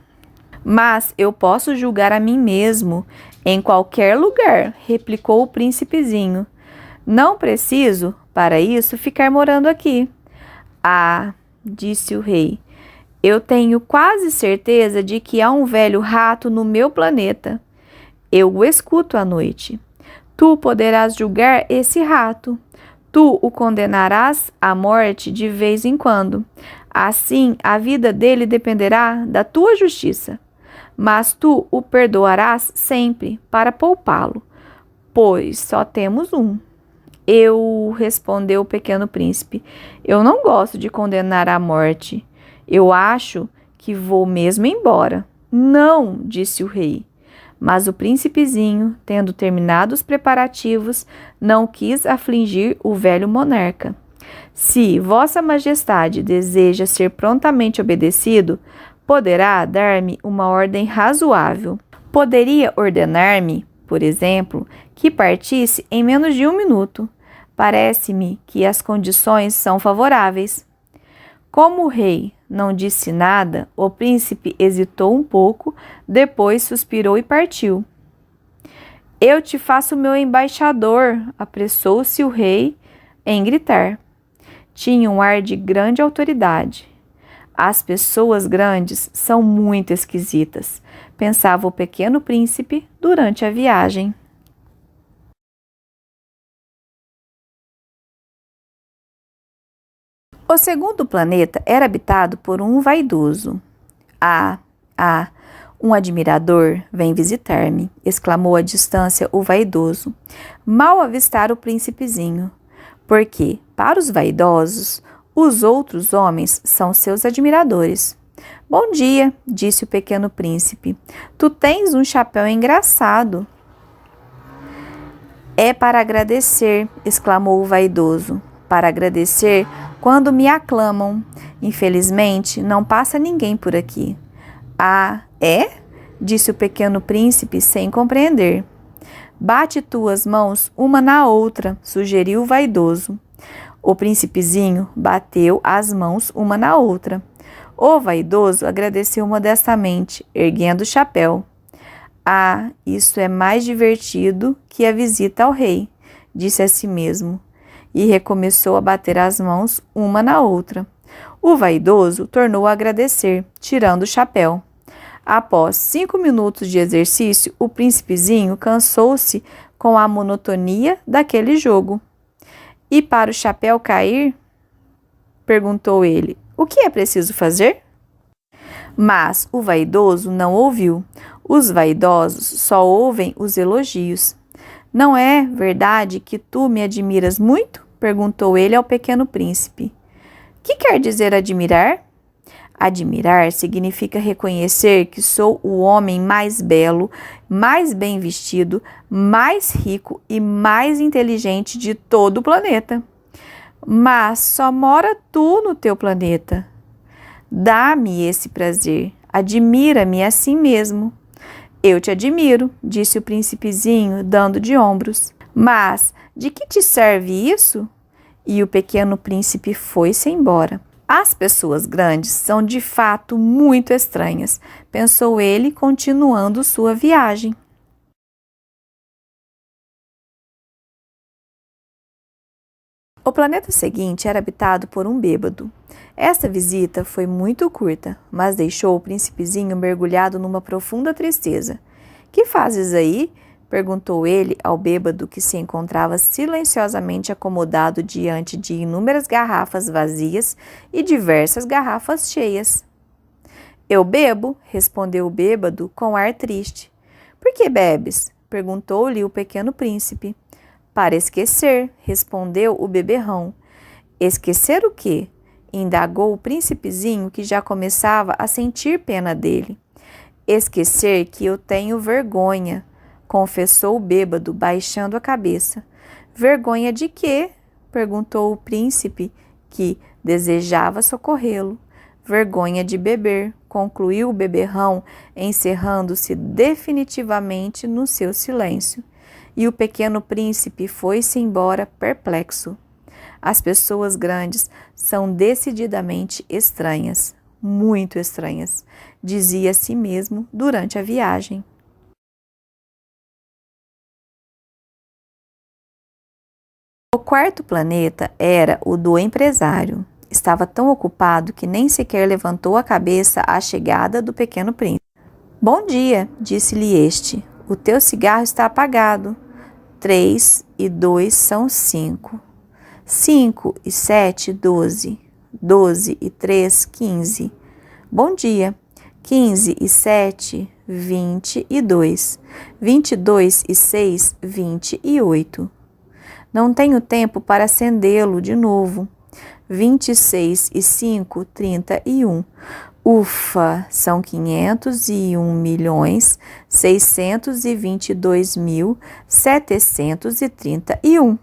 Mas eu posso julgar a mim mesmo em qualquer lugar, replicou o príncipezinho. Não preciso, para isso, ficar morando aqui. Ah, disse o rei, eu tenho quase certeza de que há um velho rato no meu planeta. Eu o escuto à noite. Tu poderás julgar esse rato. Tu o condenarás à morte de vez em quando. Assim, a vida dele dependerá da tua justiça. Mas tu o perdoarás sempre para poupá-lo, pois só temos um. Respondeu o pequeno príncipe, eu não gosto de condenar à morte. Eu acho que vou mesmo embora. Não, disse o rei. Mas o príncipezinho, tendo terminado os preparativos, não quis afligir o velho monarca. Se Vossa Majestade deseja ser prontamente obedecido, poderá dar-me uma ordem razoável. Poderia ordenar-me, por exemplo, que partisse em menos de 1 minuto. Parece-me que as condições são favoráveis. Como o rei não disse nada, o príncipe hesitou um pouco, depois suspirou e partiu. Eu te faço meu embaixador, apressou-se o rei em gritar. Tinha um ar de grande autoridade. As pessoas grandes são muito esquisitas, pensava o pequeno príncipe durante a viagem. O segundo planeta era habitado por um vaidoso. Um admirador vem visitar-me, exclamou à distância o vaidoso. Mal avistar o príncipezinho, porque, para os vaidosos, os outros homens são seus admiradores. Bom dia, disse o pequeno príncipe. Tu tens um chapéu engraçado. É para agradecer, exclamou o vaidoso. Para agradecer quando me aclamam. Infelizmente, não passa ninguém por aqui. Ah, é? Disse o pequeno príncipe sem compreender. Bate tuas mãos uma na outra, sugeriu o vaidoso. O príncipezinho bateu as mãos uma na outra. O vaidoso agradeceu modestamente, erguendo o chapéu. Ah, isso é mais divertido que a visita ao rei, disse a si mesmo, e recomeçou a bater as mãos uma na outra. O vaidoso tornou a agradecer, tirando o chapéu. Após 5 minutos de exercício, o príncipezinho cansou-se com a monotonia daquele jogo. E para o chapéu cair? Perguntou ele. O que é preciso fazer? Mas o vaidoso não ouviu. Os vaidosos só ouvem os elogios. Não é verdade que tu me admiras muito? Perguntou ele ao pequeno príncipe. Que quer dizer admirar? Admirar significa reconhecer que sou o homem mais belo, mais bem vestido, mais rico e mais inteligente de todo o planeta. Mas só mora tu no teu planeta. Dá-me esse prazer, admira-me assim mesmo. Eu te admiro, disse o príncipezinho, dando de ombros. Mas de que te serve isso? E o pequeno príncipe foi-se embora. As pessoas grandes são de fato muito estranhas, pensou ele, continuando sua viagem. O planeta seguinte era habitado por um bêbado. Esta visita foi muito curta, mas deixou o príncipezinho mergulhado numa profunda tristeza. Que fazes aí? Perguntou ele ao bêbado que se encontrava silenciosamente acomodado diante de inúmeras garrafas vazias e diversas garrafas cheias. Eu bebo, respondeu o bêbado com ar triste. Por que bebes? Perguntou-lhe o pequeno príncipe. Para esquecer, respondeu o beberrão. Esquecer o quê? Indagou o príncipezinho, que já começava a sentir pena dele. Esquecer que eu tenho vergonha, confessou o bêbado, baixando a cabeça. Vergonha de quê? Perguntou o príncipe, que desejava socorrê-lo. Vergonha de beber, concluiu o beberrão, encerrando-se definitivamente no seu silêncio. E o pequeno príncipe foi-se embora perplexo. As pessoas grandes são decididamente estranhas, muito estranhas, dizia a si mesmo durante a viagem. O quarto planeta era o do empresário. Estava tão ocupado que nem sequer levantou a cabeça à chegada do pequeno príncipe. Bom dia, disse-lhe este. O teu cigarro está apagado. 3 e 2 são 5. 5 e 7, 12. 12 e 3, 15. Bom dia. 15 e 7, 22. 22 e 6, 28. Não tenho tempo para acendê-lo de novo. 26 e 5, 31. Ufa, são 501.622.731.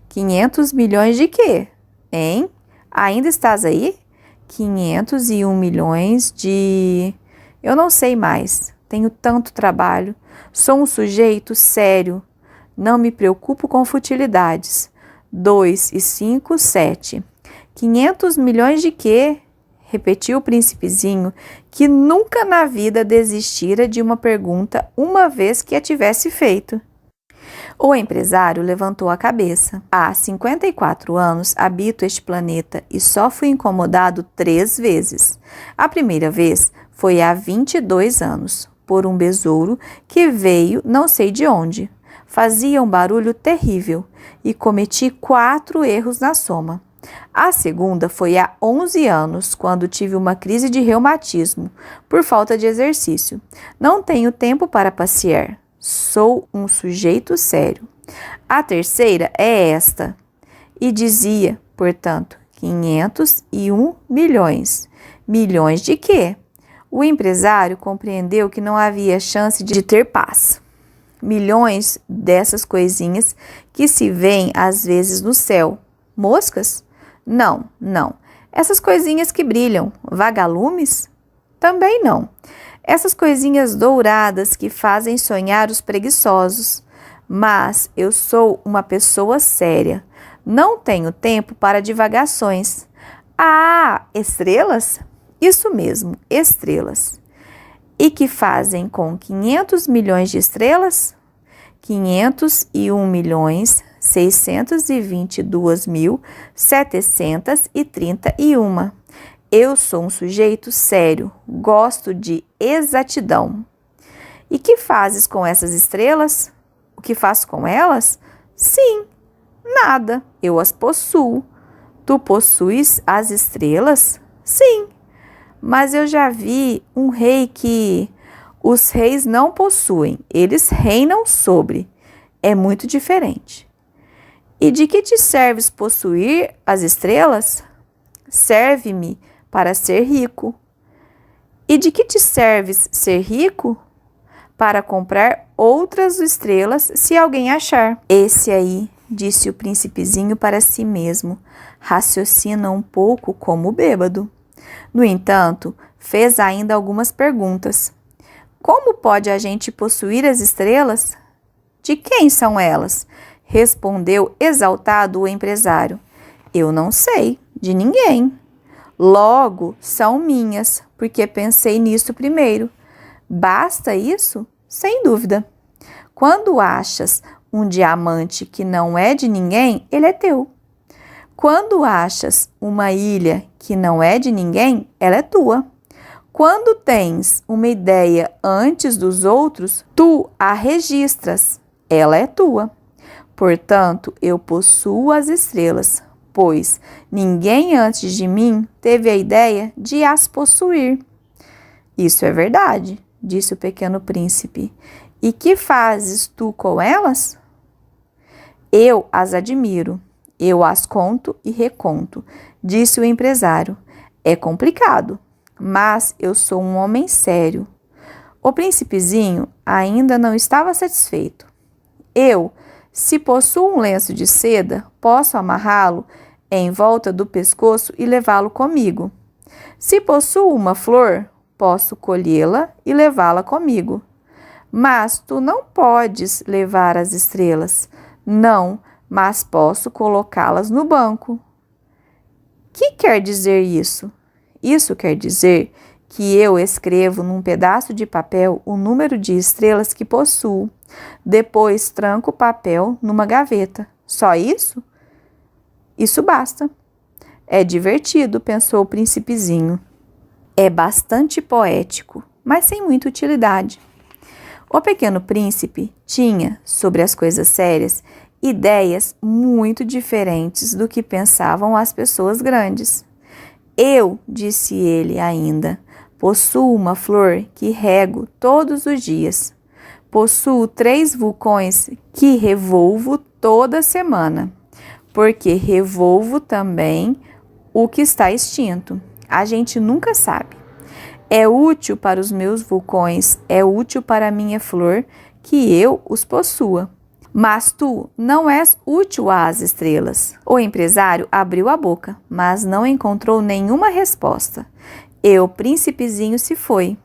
500 milhões de quê? Hein? Ainda estás aí? 501 milhões de... Eu não sei mais. Tenho tanto trabalho. Sou um sujeito sério. Não me preocupo com futilidades. 2 e 5, 7. 500 milhões de quê? Repetiu o príncipezinho, que nunca na vida desistira de uma pergunta uma vez que a tivesse feito. O empresário levantou a cabeça. Há 54 anos habito este planeta e só fui incomodado 3 vezes. A primeira vez foi há 22 anos, por um besouro que veio não sei de onde. Fazia um barulho terrível e cometi 4 erros na soma. A segunda foi há 11 anos, quando tive uma crise de reumatismo, por falta de exercício. Não tenho tempo para passear. Sou um sujeito sério. A terceira é esta. E dizia, portanto, 501 milhões. Milhões de quê? O empresário compreendeu que não havia chance de ter paz. Milhões dessas coisinhas que se veem às vezes no céu. Moscas? Não, não. Essas coisinhas que brilham, vagalumes? Também não. Essas coisinhas douradas que fazem sonhar os preguiçosos. Mas eu sou uma pessoa séria. Não tenho tempo para divagações. Ah, estrelas? Isso mesmo, estrelas. E que fazem com 500 milhões de estrelas? 501.622.731. Eu sou um sujeito sério, gosto de exatidão. E que fazes com essas estrelas? O que faço com elas? Sim, nada, eu as possuo. Tu possuis as estrelas? Sim, mas eu já vi um rei que os reis não possuem, eles reinam sobre. É muito diferente. E de que te serves possuir as estrelas? Serve-me para ser rico. E de que te serves ser rico? Para comprar outras estrelas se alguém achar. Esse aí, disse o príncipezinho para si mesmo, raciocina um pouco como o bêbado. No entanto, fez ainda algumas perguntas. Como pode a gente possuir as estrelas? De quem são elas? Respondeu exaltado o empresário. Eu não sei, de ninguém. Logo, são minhas, porque pensei nisso primeiro. Basta isso? Sem dúvida. Quando achas um diamante que não é de ninguém, ele é teu. Quando achas uma ilha que não é de ninguém, ela é tua. Quando tens uma ideia antes dos outros, tu a registras, ela é tua. Portanto, eu possuo as estrelas, pois ninguém antes de mim teve a ideia de as possuir. Isso é verdade, disse o pequeno príncipe. E que fazes tu com elas? Eu as admiro, eu as conto e reconto, disse o empresário. É complicado, mas eu sou um homem sério. O príncipezinho ainda não estava satisfeito. Se possuo um lenço de seda, posso amarrá-lo em volta do pescoço e levá-lo comigo. Se possuo uma flor, posso colhê-la e levá-la comigo. Mas tu não podes levar as estrelas. Não, mas posso colocá-las no banco. Que quer dizer isso? Isso quer dizer que eu escrevo num pedaço de papel o número de estrelas que possuo. Depois tranco o papel numa gaveta. Só isso? Isso basta. É divertido, pensou o príncipezinho. É bastante poético, mas sem muita utilidade. O pequeno príncipe tinha, sobre as coisas sérias, ideias muito diferentes do que pensavam as pessoas grandes. Eu, disse ele ainda, possuo uma flor que rego todos os dias. Possuo 3 vulcões que revolvo toda semana, porque revolvo também o que está extinto. A gente nunca sabe. É útil para os meus vulcões, é útil para a minha flor, que eu os possua. Mas tu não és útil às estrelas. O empresário abriu a boca, mas não encontrou nenhuma resposta. E o príncipezinho se foi.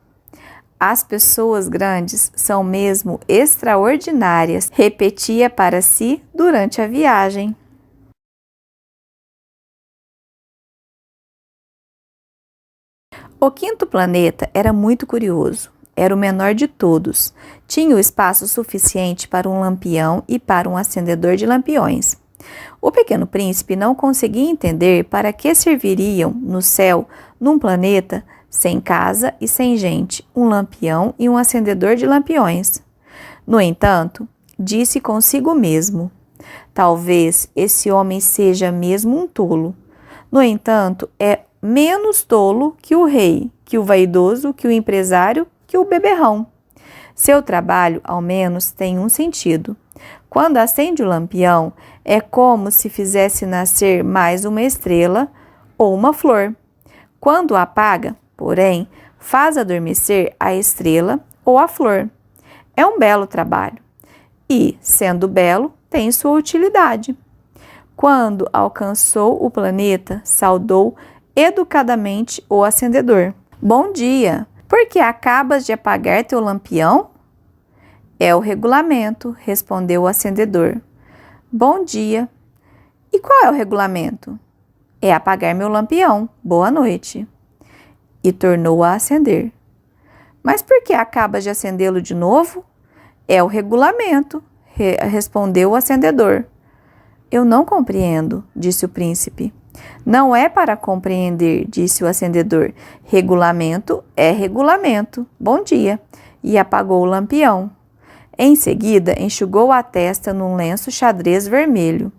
As pessoas grandes são mesmo extraordinárias, repetia para si durante a viagem. O 5º planeta era muito curioso. Era o menor de todos. Tinha o espaço suficiente para um lampião e para um acendedor de lampiões. O pequeno príncipe não conseguia entender para que serviriam no céu, num planeta sem casa e sem gente, um lampião e um acendedor de lampiões. No entanto, disse consigo mesmo: talvez esse homem seja mesmo um tolo. No entanto, é menos tolo que o rei, que o vaidoso, que o empresário, que o beberrão. Seu trabalho, ao menos, tem um sentido. Quando acende o lampião, é como se fizesse nascer mais uma estrela ou uma flor. Quando apaga, porém, faz adormecer a estrela ou a flor. É um belo trabalho. E, sendo belo, tem sua utilidade. Quando alcançou o planeta, saudou educadamente o acendedor. Bom dia! Por que acabas de apagar teu lampião? É o regulamento, respondeu o acendedor. Bom dia! E qual é o regulamento? É apagar meu lampião. Boa noite. E tornou a acender. Mas por que acabas de acendê-lo de novo? É o regulamento, respondeu o acendedor. Eu não compreendo, disse o príncipe. Não é para compreender, disse o acendedor. Regulamento é regulamento. Bom dia. E apagou o lampião. Em seguida, enxugou a testa num lenço xadrez vermelho.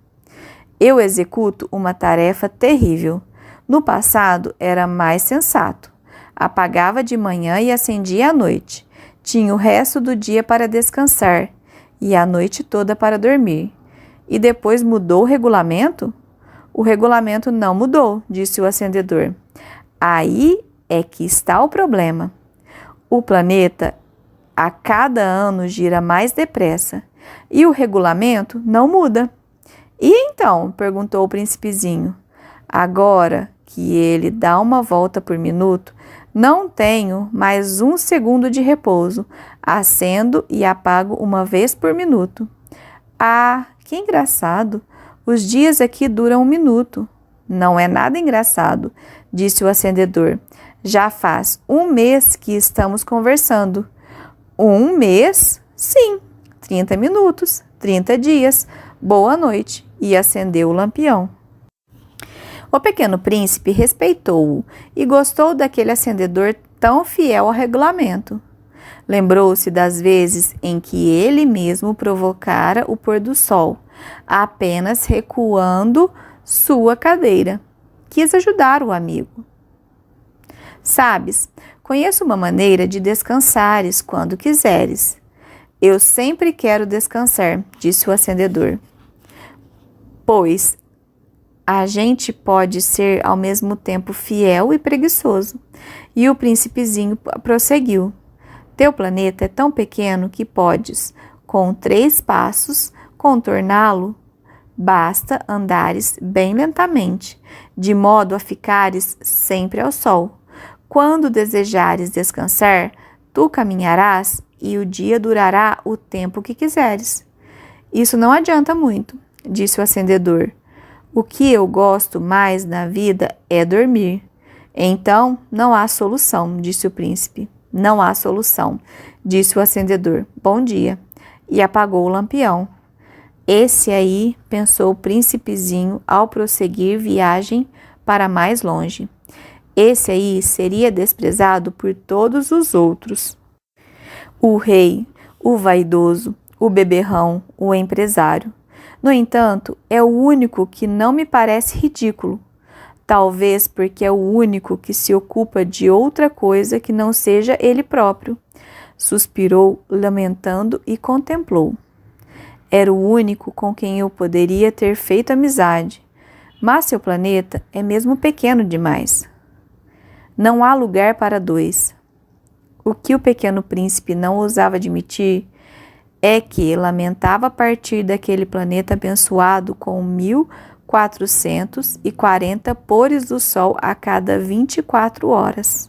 Eu executo uma tarefa terrível. No passado, era mais sensato. Apagava de manhã e acendia à noite. Tinha o resto do dia para descansar e a noite toda para dormir. E depois mudou o regulamento? O regulamento não mudou, disse o acendedor. Aí é que está o problema. O planeta a cada ano gira mais depressa e o regulamento não muda. E então? Perguntou o príncipezinho. Agora que ele dá uma volta por minuto, não tenho mais 1 segundo de repouso. Acendo e apago uma vez por minuto. Ah, que engraçado! Os dias aqui duram 1 minuto. Não é nada engraçado, disse o acendedor. Já faz 1 mês que estamos conversando. 1 mês? Sim, 30 minutos, 30 dias. Boa noite. E acendeu o lampião. O pequeno príncipe respeitou-o e gostou daquele acendedor tão fiel ao regulamento. Lembrou-se das vezes em que ele mesmo provocara o pôr do sol, apenas recuando sua cadeira. Quis ajudar o amigo. Sabes, conheço uma maneira de descansares quando quiseres. Eu sempre quero descansar, disse o acendedor. Pois a gente pode ser ao mesmo tempo fiel e preguiçoso. E o príncipezinho prosseguiu. Teu planeta é tão pequeno que podes, com 3 passos, contorná-lo. Basta andares bem lentamente, de modo a ficares sempre ao sol. Quando desejares descansar, tu caminharás e o dia durará o tempo que quiseres. Isso não adianta muito, disse o acendedor. O que eu gosto mais na vida é dormir. Então, não há solução, disse o príncipe. Não há solução, disse o acendedor. Bom dia. E apagou o lampião. Esse aí, pensou o príncipezinho ao prosseguir viagem para mais longe. Esse aí seria desprezado por todos os outros. O rei, o vaidoso, o beberrão, o empresário. No entanto, é o único que não me parece ridículo. Talvez porque é o único que se ocupa de outra coisa que não seja ele próprio. Suspirou, lamentando, e contemplou. Era o único com quem eu poderia ter feito amizade, mas seu planeta é mesmo pequeno demais. Não há lugar para 2. O que o pequeno príncipe não ousava admitir é que lamentava partir daquele planeta abençoado com 1440 pores do sol a cada 24 horas.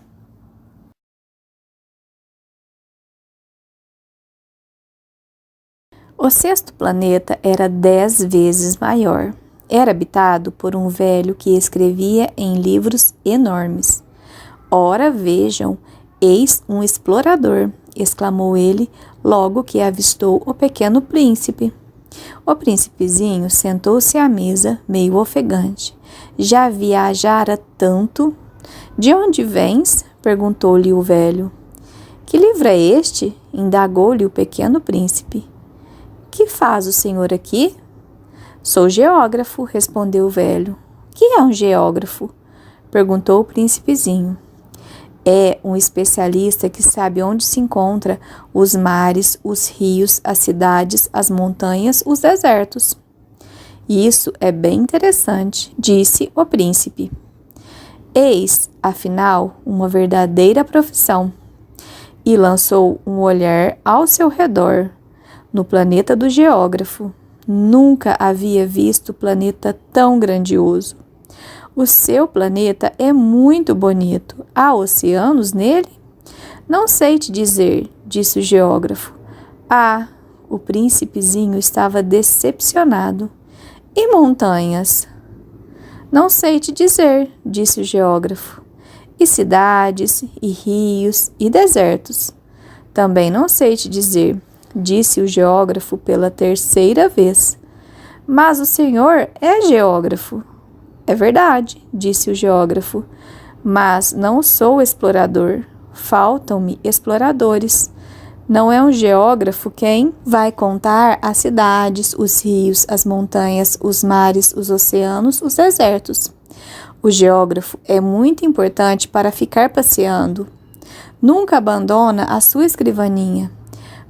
O 6º planeta era 10 vezes maior. Era habitado por um velho que escrevia em livros enormes. Ora, vejam, eis um explorador, exclamou ele logo que avistou o pequeno príncipe. O príncipezinho sentou-se à mesa, meio ofegante. Já viajara tanto? De onde vens? Perguntou-lhe o velho. Que livro é este? Indagou-lhe o pequeno príncipe. Que faz o senhor aqui? Sou geógrafo, respondeu o velho. Que é um geógrafo? Perguntou o príncipezinho. É um especialista que sabe onde se encontram os mares, os rios, as cidades, as montanhas, os desertos. Isso é bem interessante, disse o príncipe. Eis, afinal, uma verdadeira profissão. E lançou um olhar ao seu redor. No planeta do geógrafo, nunca havia visto planeta tão grandioso. O seu planeta é muito bonito. Há oceanos nele? Não sei te dizer, disse o geógrafo. Ah, o príncipezinho estava decepcionado. E montanhas? Não sei te dizer, disse o geógrafo. E cidades, e rios, e desertos? Também não sei te dizer, disse o geógrafo pela 3ª vez. Mas o senhor é geógrafo? É verdade, disse o geógrafo, mas não sou explorador. Faltam-me exploradores. Não é um geógrafo quem vai contar as cidades, os rios, as montanhas, os mares, os oceanos, os desertos. O geógrafo é muito importante para ficar passeando. Nunca abandona a sua escrivaninha,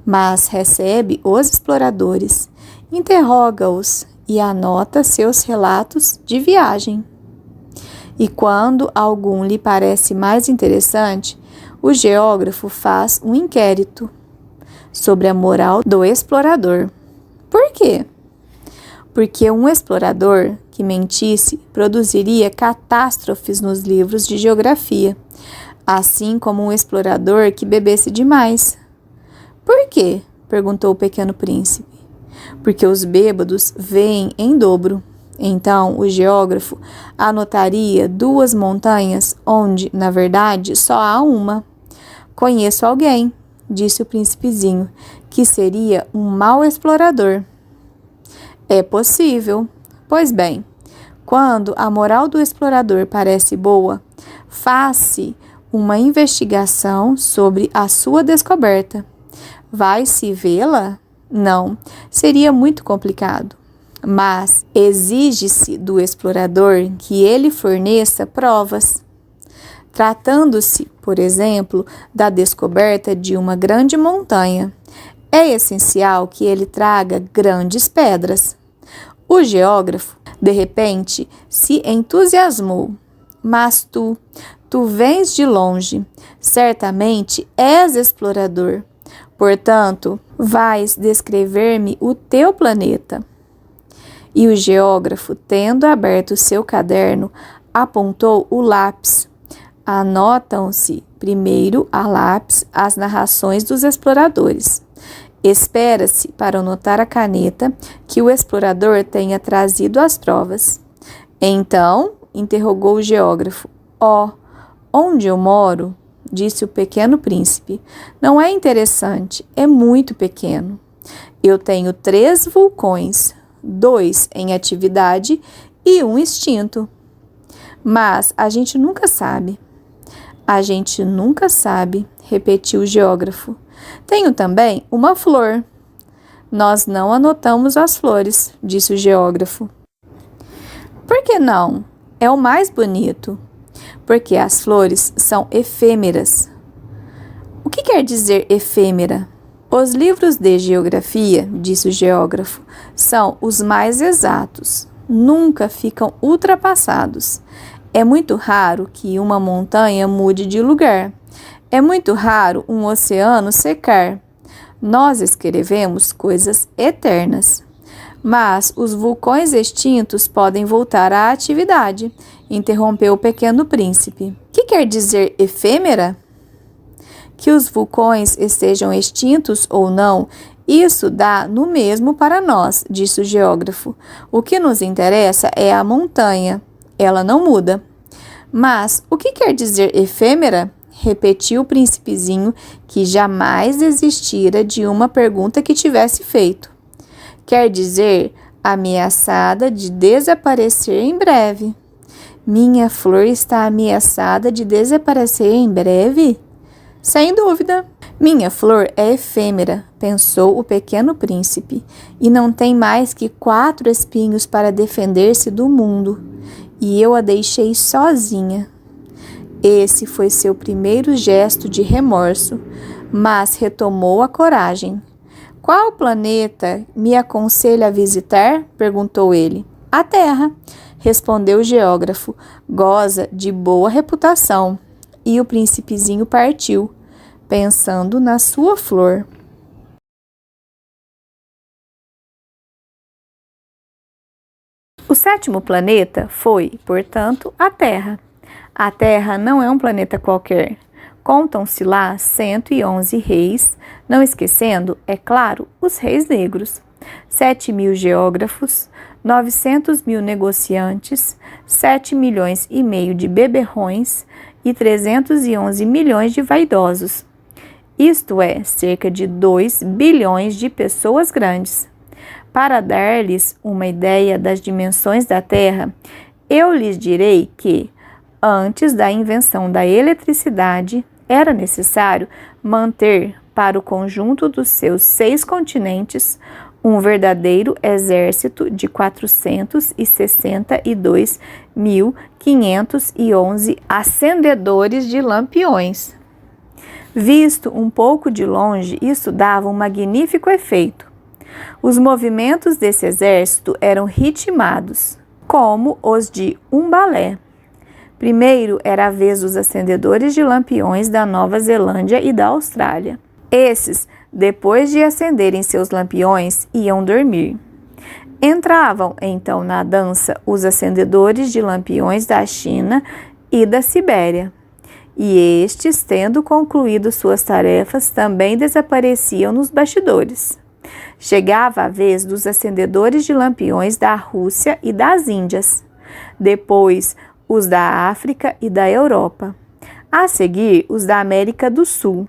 mas recebe os exploradores, interroga-os e anota seus relatos de viagem. E quando algum lhe parece mais interessante, o geógrafo faz um inquérito sobre a moral do explorador. Por quê? Porque um explorador que mentisse produziria catástrofes nos livros de geografia, assim como um explorador que bebesse demais. Por quê? Perguntou o pequeno príncipe. Porque os bêbados veem em dobro. Então, o geógrafo anotaria 2 montanhas onde, na verdade, só há uma. Conheço alguém, disse o príncipezinho, que seria um mau explorador. É possível. Pois bem, quando a moral do explorador parece boa, faz-se uma investigação sobre a sua descoberta. Vai-se vê-la? Não, seria muito complicado. Mas exige-se do explorador que ele forneça provas. Tratando-se, por exemplo, da descoberta de uma grande montanha, é essencial que ele traga grandes pedras. O geógrafo, de repente, se entusiasmou. Mas tu vens de longe, certamente és explorador. Portanto, vais descrever-me o teu planeta. E o geógrafo, tendo aberto seu caderno, apontou o lápis. Anotam-se primeiro a lápis as narrações dos exploradores. Espera-se, para anotar a caneta, que o explorador tenha trazido as provas. Então, interrogou o geógrafo. Onde eu moro? Disse o pequeno príncipe. Não é interessante, é muito pequeno. Eu tenho 3 vulcões, 2 em atividade e 1 extinto. Mas a gente nunca sabe. A gente nunca sabe, repetiu o geógrafo. Tenho também uma flor. Nós não anotamos as flores, disse o geógrafo. Por que não? É o mais bonito. Porque as flores são efêmeras. O que quer dizer efêmera? Os livros de geografia, disse o geógrafo, são os mais exatos. Nunca ficam ultrapassados. É muito raro que uma montanha mude de lugar. É muito raro um oceano secar. Nós escrevemos coisas eternas. Mas os vulcões extintos podem voltar à atividade, interrompeu o pequeno príncipe. Que quer dizer efêmera? Que os vulcões estejam extintos ou não, isso dá no mesmo para nós, disse o geógrafo. O que nos interessa é a montanha. Ela não muda. Mas o que quer dizer efêmera? Repetiu o príncipezinho, que jamais desistira de uma pergunta que tivesse feito. Quer dizer ameaçada de desaparecer em breve. Minha flor está ameaçada de desaparecer em breve? Sem dúvida. Minha flor é efêmera, pensou o pequeno príncipe, e não tem mais que 4 espinhos para defender-se do mundo, e eu a deixei sozinha. Esse foi seu primeiro gesto de remorso, mas retomou a coragem. Qual planeta me aconselha a visitar? Perguntou ele. A Terra, respondeu o geógrafo. Goza de boa reputação. E o príncipezinho partiu, pensando na sua flor. O 7º planeta foi, portanto, a Terra. A Terra não é um planeta qualquer. Contam-se lá 111 reis, não esquecendo, é claro, os reis negros, 7.000 geógrafos, 900.000 negociantes, 7,5 milhões de beberrões e 311 milhões de vaidosos. Isto é, cerca de 2 bilhões de pessoas grandes. Para dar-lhes uma ideia das dimensões da Terra, Eu lhes direi que, antes da invenção da eletricidade, era necessário manter para o conjunto dos seus 6 continentes um verdadeiro exército de 462.511 acendedores de lampiões. Visto um pouco de longe, isso dava um magnífico efeito. Os movimentos desse exército eram ritmados, como os de um balé. Primeiro era a vez dos acendedores de lampiões da Nova Zelândia e da Austrália. Esses, depois de acenderem seus lampiões, iam dormir. Entravam, então, na dança os acendedores de lampiões da China e da Sibéria. E estes, tendo concluído suas tarefas, também desapareciam nos bastidores. Chegava a vez dos acendedores de lampiões da Rússia e das Índias. Depois, os da África e da Europa. A seguir, os da América do Sul.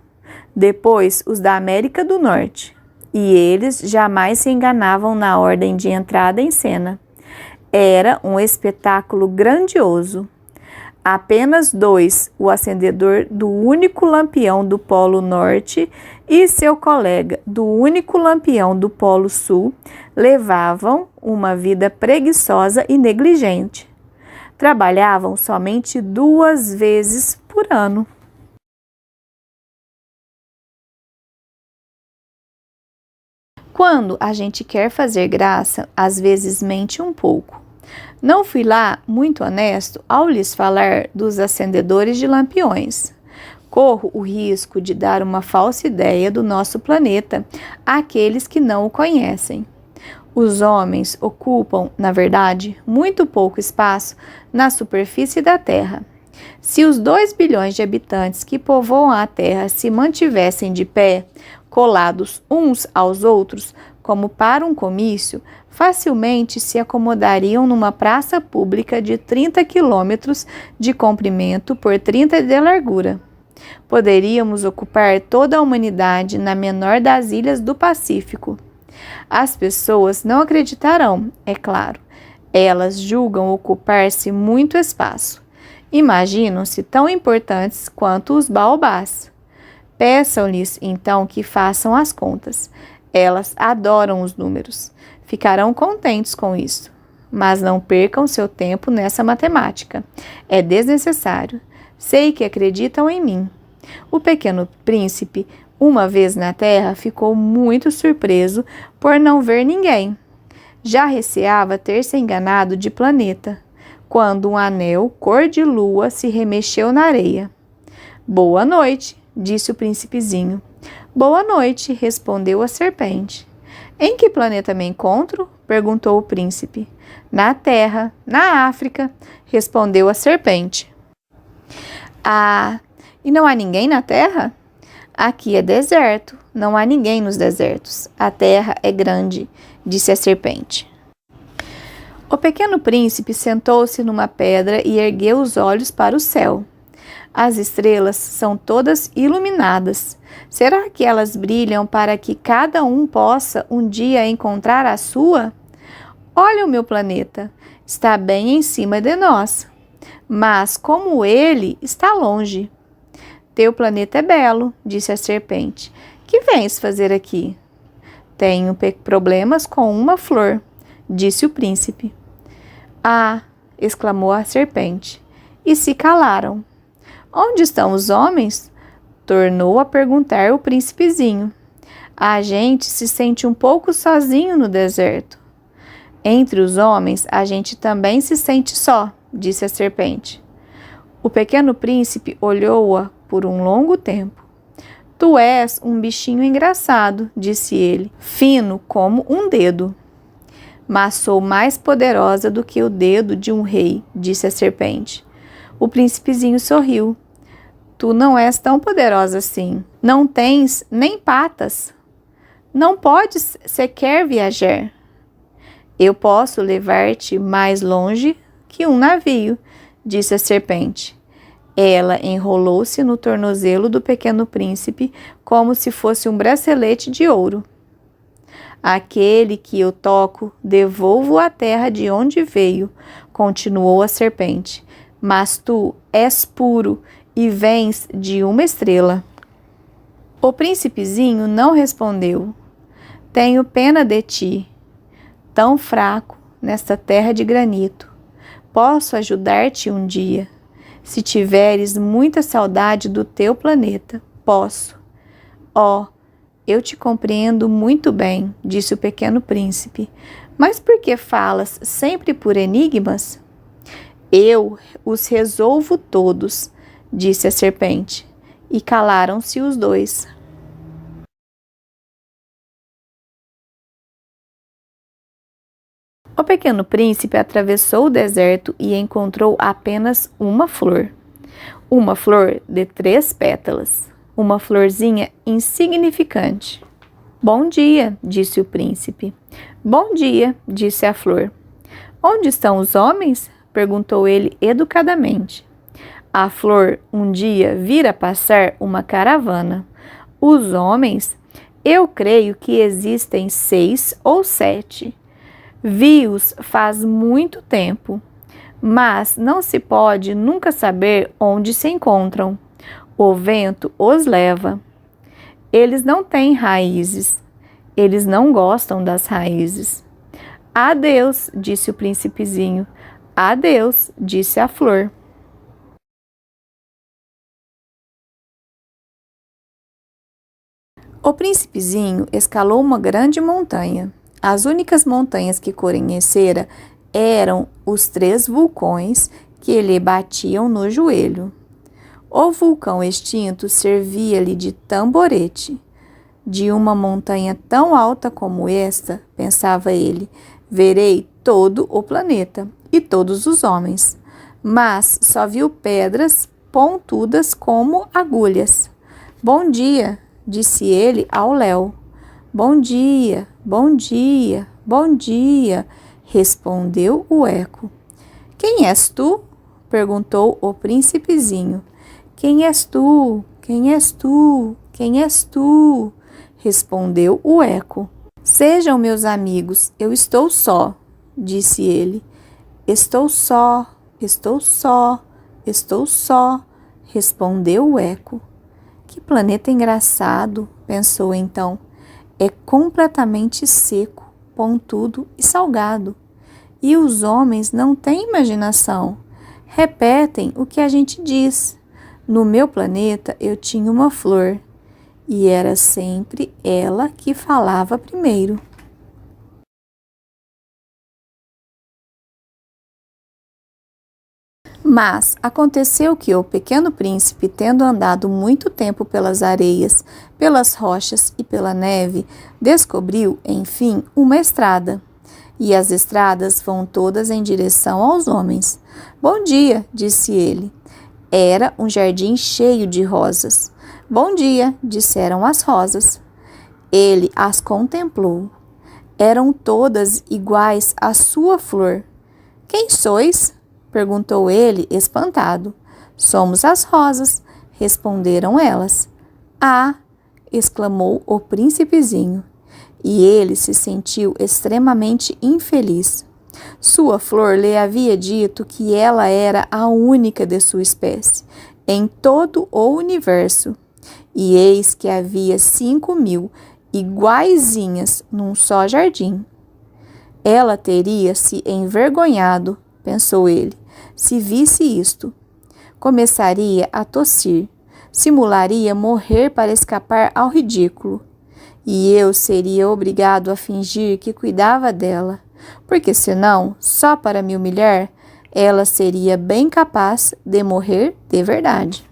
Depois, os da América do Norte. E eles jamais se enganavam na ordem de entrada em cena. Era um espetáculo grandioso. Apenas 2, o acendedor do único lampião do Polo Norte e seu colega do único lampião do Polo Sul, levavam uma vida preguiçosa e negligente. Trabalhavam somente 2 vezes por ano. Quando a gente quer fazer graça, às vezes mente um pouco. Não fui lá muito honesto ao lhes falar dos acendedores de lampiões. Corro o risco de dar uma falsa ideia do nosso planeta àqueles que não o conhecem. Os homens ocupam, na verdade, muito pouco espaço na superfície da Terra. Se os 2 bilhões de habitantes que povoam a Terra se mantivessem de pé, colados uns aos outros, como para um comício, facilmente se acomodariam numa praça pública de 30 quilômetros de comprimento por 30 de largura. Poderíamos ocupar toda a humanidade na menor das ilhas do Pacífico. As pessoas não acreditarão, é claro. Elas julgam ocupar-se muito espaço. Imaginam-se tão importantes quanto os baobás. Peçam-lhes, então, que façam as contas. Elas adoram os números. Ficarão contentes com isso. Mas não percam seu tempo nessa matemática. É desnecessário. Sei que acreditam em mim. O pequeno príncipe, uma vez na terra, ficou muito surpreso por não ver ninguém. Já receava ter se enganado de planeta, quando um anel cor de lua se remexeu na areia. Boa noite, disse o príncipezinho. Boa noite, respondeu a serpente. Em que planeta me encontro? Perguntou o príncipe. Na Terra, na África, respondeu a serpente. Ah, e não há ninguém na Terra? Aqui é deserto, não há ninguém nos desertos. A Terra é grande, disse a serpente. O pequeno príncipe sentou-se numa pedra e ergueu os olhos para o céu. As estrelas são todas iluminadas. Será que elas brilham para que cada um possa um dia encontrar a sua? Olha o meu planeta, está bem em cima de nós, mas como ele está longe. Teu planeta é belo, disse a serpente. Que vens fazer aqui? Tenho problemas com uma flor, disse o príncipe. Ah, exclamou a serpente, e se calaram. Onde estão os homens? Tornou a perguntar o príncipezinho. A gente se sente um pouco sozinho no deserto. Entre os homens, a gente também se sente só, disse a serpente. O pequeno príncipe olhou-a por um longo tempo. Tu és um bichinho engraçado, disse ele, fino como um dedo. Mas sou mais poderosa do que o dedo de um rei, disse a serpente. O príncipezinho sorriu. Tu não és tão poderosa assim. Não tens nem patas. Não podes sequer viajar. Eu posso levar-te mais longe que um navio, disse a serpente. Ela enrolou-se no tornozelo do pequeno príncipe como se fosse um bracelete de ouro. Aquele que eu toco, devolvo à terra de onde veio, continuou a serpente, mas tu és puro e vens de uma estrela. O príncipezinho não respondeu. Tenho pena de ti, tão fraco nesta terra de granito. Posso ajudar-te um dia. Se tiveres muita saudade do teu planeta, posso. Oh, eu te compreendo muito bem, disse o pequeno príncipe. Mas por que falas sempre por enigmas? Eu os resolvo todos, disse a serpente. E calaram-se os dois. O pequeno príncipe atravessou o deserto e encontrou apenas uma flor de 3 pétalas, uma florzinha insignificante. Bom dia, disse o príncipe. Bom dia, disse a flor. Onde estão os homens? Perguntou ele educadamente. A flor um dia vira passar uma caravana. Os homens, eu creio que existem 6 ou 7. Vi-os faz muito tempo, mas não se pode nunca saber onde se encontram. O vento os leva. Eles não têm raízes. Eles não gostam das raízes. Adeus, disse o príncipezinho. Adeus, disse a flor. O príncipezinho escalou uma grande montanha. As únicas montanhas que conhecera eram os 3 vulcões que lhe batiam no joelho. O vulcão extinto servia-lhe de tamborete. De uma montanha tão alta como esta, pensava ele, verei todo o planeta e todos os homens. Mas só viu pedras pontudas como agulhas. Bom dia, disse ele ao léu. Bom dia, bom dia, bom dia, respondeu o eco. Quem és tu? Perguntou o príncipezinho. Quem és tu? Quem és tu? Quem és tu? Respondeu o eco. Sejam meus amigos, eu estou só, disse ele. Estou só, estou só, estou só, respondeu o eco. Que planeta engraçado, pensou então. É completamente seco, pontudo e salgado. E os homens não têm imaginação. Repetem o que a gente diz. No meu planeta eu tinha uma flor. E era sempre ela que falava primeiro. Mas aconteceu que o pequeno príncipe, tendo andado muito tempo pelas areias, pelas rochas e pela neve, descobriu, enfim, uma estrada. E as estradas vão todas em direção aos homens. Bom dia, disse ele. Era um jardim cheio de rosas. Bom dia, disseram as rosas. Ele as contemplou. Eram todas iguais à sua flor. Quem sois? Perguntou ele, espantado. Somos as rosas, responderam elas. Ah! Exclamou o príncipezinho. E ele se sentiu extremamente infeliz. Sua flor lhe havia dito que ela era a única de sua espécie, em todo o universo. E eis que havia 5.000 iguaizinhas num só jardim. Ela teria se envergonhado, pensou ele, se visse isto. Começaria a tossir, simularia morrer para escapar ao ridículo. E eu seria obrigado a fingir que cuidava dela, porque senão, só para me humilhar, ela seria bem capaz de morrer de verdade.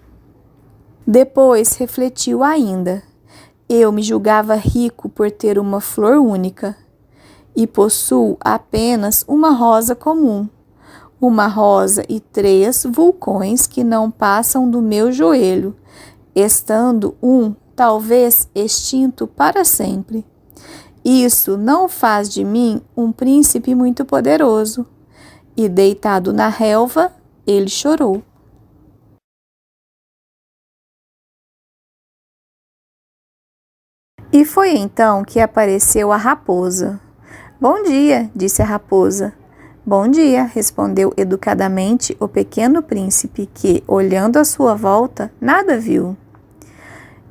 Depois refletiu ainda. Eu me julgava rico por ter uma flor única, e possuo apenas uma rosa comum, uma rosa e 3 vulcões que não passam do meu joelho, estando um talvez extinto para sempre. Isso não faz de mim um príncipe muito poderoso. E deitado na relva, ele chorou. E foi então que apareceu a raposa. Bom dia, disse a raposa. Bom dia, respondeu educadamente o pequeno príncipe, que, olhando à sua volta, nada viu.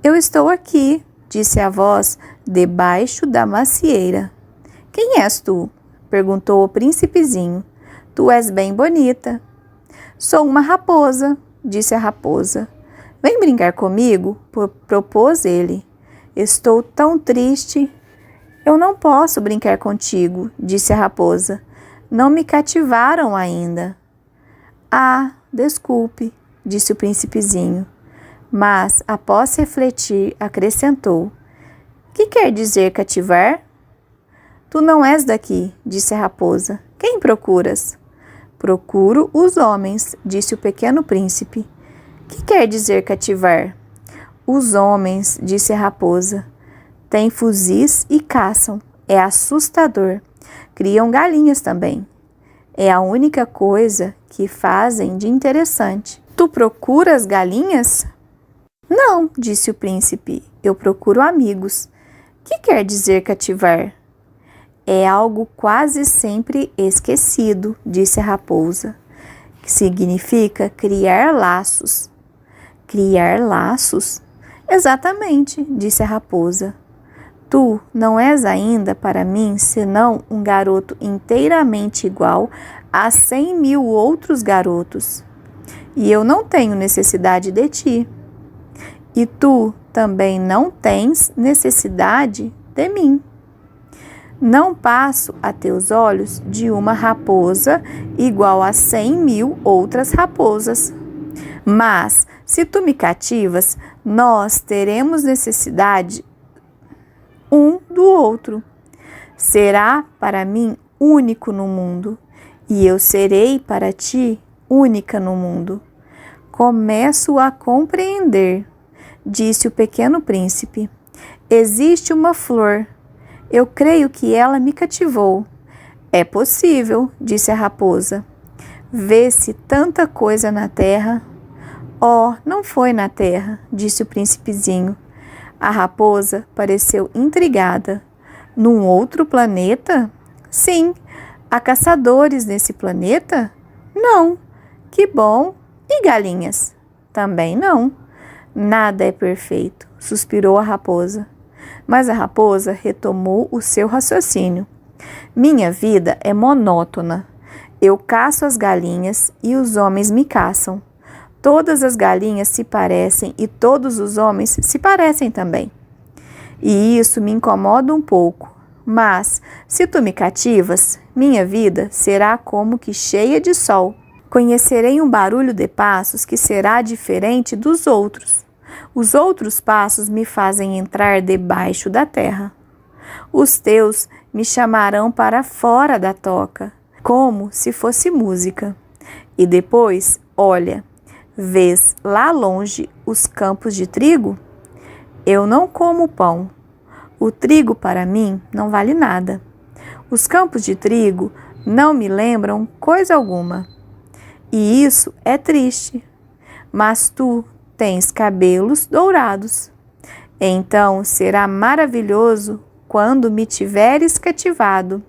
Eu estou aqui, disse a voz debaixo da macieira. Quem és tu? Perguntou o príncipezinho. Tu és bem bonita. Sou uma raposa, disse a raposa. Vem brincar comigo, propôs ele. Estou tão triste. Eu não posso brincar contigo, disse a raposa. Não me cativaram ainda. Ah, desculpe, disse o príncipezinho. Mas, após refletir, acrescentou. Que quer dizer cativar? Tu não és daqui, disse a raposa. Quem procuras? Procuro os homens, disse o pequeno príncipe. Que quer dizer cativar? Os homens, disse a raposa. Têm fuzis e caçam. É assustador. Criam galinhas também. É a única coisa que fazem de interessante. Tu procuras galinhas? Não, disse o príncipe. Eu procuro amigos. Que quer dizer cativar? É algo quase sempre esquecido, disse a raposa, que significa criar laços. Criar laços? Exatamente, disse a raposa. Tu não és ainda para mim senão um garoto inteiramente igual a 100.000 outros garotos. E eu não tenho necessidade de ti. E tu também não tens necessidade de mim. Não passo a teus olhos de uma raposa igual a 100.000 outras raposas. Mas, se tu me cativas, nós teremos necessidade um do outro. Será para mim único no mundo, e eu serei para ti única no mundo. Começo a compreender, disse o pequeno príncipe. Existe uma flor. Eu creio que ela me cativou. É possível, disse a raposa. Vê-se tanta coisa na terra. Oh, não foi na terra, disse o príncipezinho. A raposa pareceu intrigada. Num outro planeta? Sim. Há caçadores nesse planeta? Não. Que bom. E galinhas? Também não. Nada é perfeito, suspirou a raposa. Mas a raposa retomou o seu raciocínio. Minha vida é monótona. Eu caço as galinhas e os homens me caçam. Todas as galinhas se parecem e todos os homens se parecem também. E isso me incomoda um pouco. Mas, se tu me cativas, minha vida será como que cheia de sol. Conhecerei um barulho de passos que será diferente dos outros. Os outros passos me fazem entrar debaixo da terra. Os teus me chamarão para fora da toca, como se fosse música. E depois, olha, vês lá longe os campos de trigo? Eu não como pão. O trigo para mim não vale nada. Os campos de trigo não me lembram coisa alguma. E isso é triste. Mas tu tens cabelos dourados. Então será maravilhoso quando me tiveres cativado.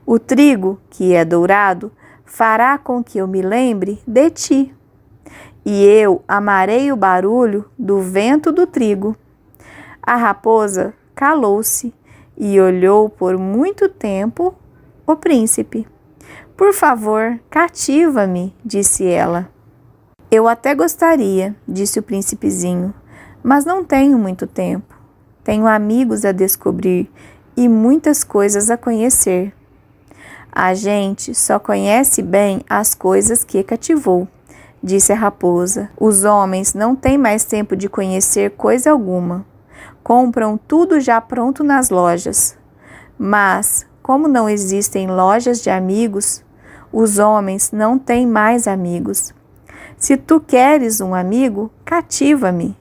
O trigo, que é dourado, fará com que eu me lembre de ti. E eu amarei o barulho do vento do trigo. A raposa calou-se e olhou por muito tempo o príncipe. Por favor, cativa-me, disse ela. Eu até gostaria, disse o príncipezinho, mas não tenho muito tempo. Tenho amigos a descobrir e muitas coisas a conhecer. A gente só conhece bem as coisas que cativou, disse a raposa. Os homens não têm mais tempo de conhecer coisa alguma. Compram tudo já pronto nas lojas. Mas, como não existem lojas de amigos, os homens não têm mais amigos. Se tu queres um amigo, cativa-me.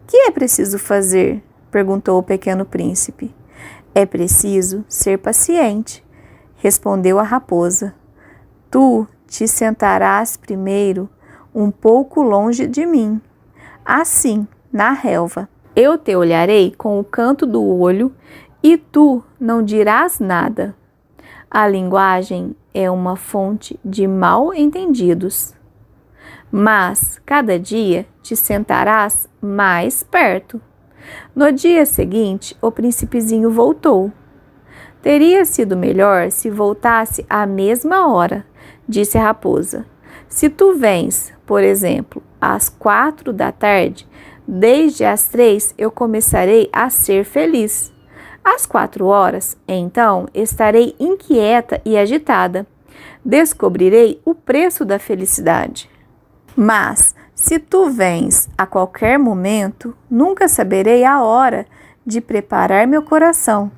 Que é preciso fazer? Perguntou o pequeno príncipe. É preciso ser paciente, respondeu a raposa. Tu te sentarás primeiro um pouco longe de mim, assim, na relva. Eu te olharei com o canto do olho e tu não dirás nada. A linguagem é uma fonte de mal-entendidos, mas cada dia te sentarás mais perto. No dia seguinte, o príncipezinho voltou. Teria sido melhor se voltasse à mesma hora, disse a raposa. Se tu vens, por exemplo, às 4 da tarde, desde as 3 eu começarei a ser feliz. Às 4 horas, então, estarei inquieta e agitada. Descobrirei o preço da felicidade. Mas, se tu vens a qualquer momento, nunca saberei a hora de preparar meu coração.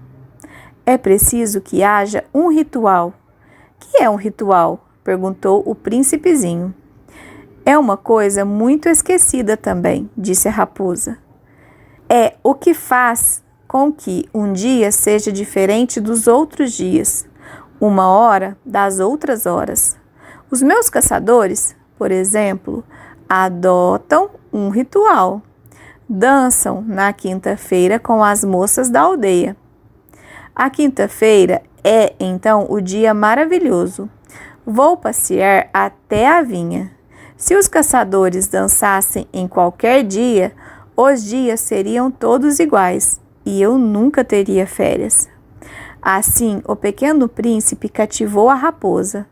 É preciso que haja um ritual. Que é um ritual? Perguntou o príncipezinho. É uma coisa muito esquecida também, disse a raposa. É o que faz com que um dia seja diferente dos outros dias, uma hora das outras horas. Os meus caçadores, por exemplo, adotam um ritual. Dançam na quinta-feira com as moças da aldeia. A quinta-feira é, então, o dia maravilhoso. Vou passear até a vinha. Se os caçadores dançassem em qualquer dia, os dias seriam todos iguais e eu nunca teria férias. Assim, o pequeno príncipe cativou a raposa.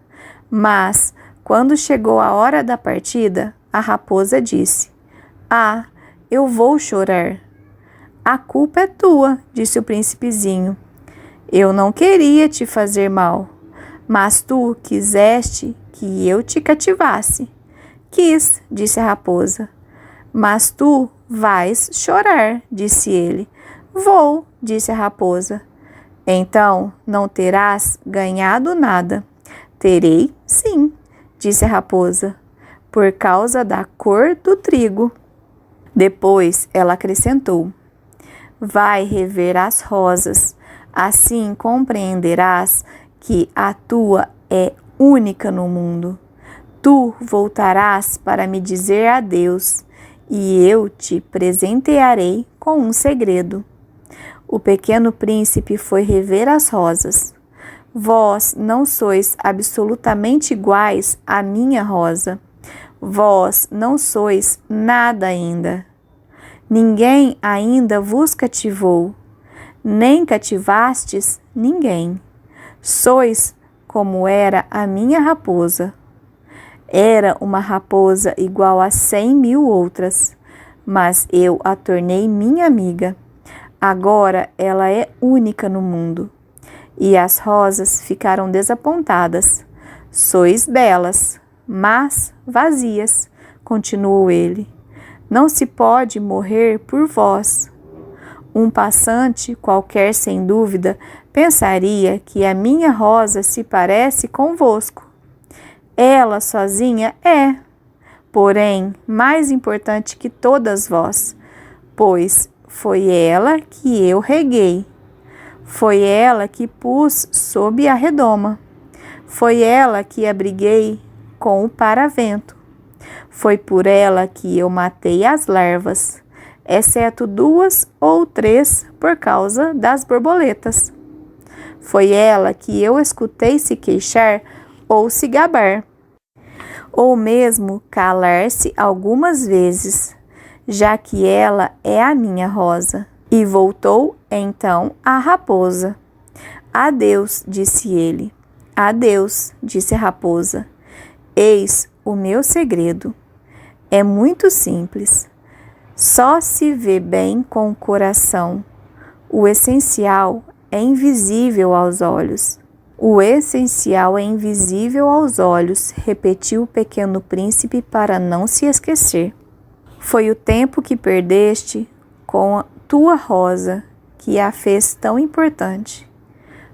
Mas, quando chegou a hora da partida, a raposa disse: Ah, eu vou chorar. A culpa é tua, disse o príncipezinho. Eu não queria te fazer mal, mas tu quiseste que eu te cativasse. Quis, disse a raposa. Mas tu vais chorar, disse ele. Vou, disse a raposa. Então não terás ganhado nada. Terei, sim, disse a raposa, por causa da cor do trigo. Depois ela acrescentou: Vai rever as rosas. Assim compreenderás que a tua é única no mundo. Tu voltarás para me dizer adeus, e eu te presentearei com um segredo. O pequeno príncipe foi rever as rosas. Vós não sois absolutamente iguais à minha rosa. Vós não sois nada ainda. Ninguém ainda vos cativou. Nem cativastes ninguém. Sois como era a minha raposa. Era uma raposa igual a 100.000 outras, mas eu a tornei minha amiga. Agora ela é única no mundo. E as rosas ficaram desapontadas. Sois belas, mas vazias, continuou ele. Não se pode morrer por vós. Um passante qualquer, sem dúvida, pensaria que a minha rosa se parece convosco. Ela sozinha é, porém, mais importante que todas vós, pois foi ela que eu reguei. Foi ela que pus sob a redoma. Foi ela que abriguei com o paravento. Foi por ela que eu matei as larvas, exceto 2 ou 3 por causa das borboletas. Foi ela que eu escutei se queixar ou se gabar, ou mesmo calar-se algumas vezes, já que ela é a minha rosa. E voltou então a raposa. Adeus, disse ele. Adeus, disse a raposa. Eis o meu segredo. É muito simples. Só se vê bem com o coração. O essencial é invisível aos olhos. O essencial é invisível aos olhos, repetiu o pequeno príncipe para não se esquecer. Foi o tempo que perdeste com a tua rosa que a fez tão importante.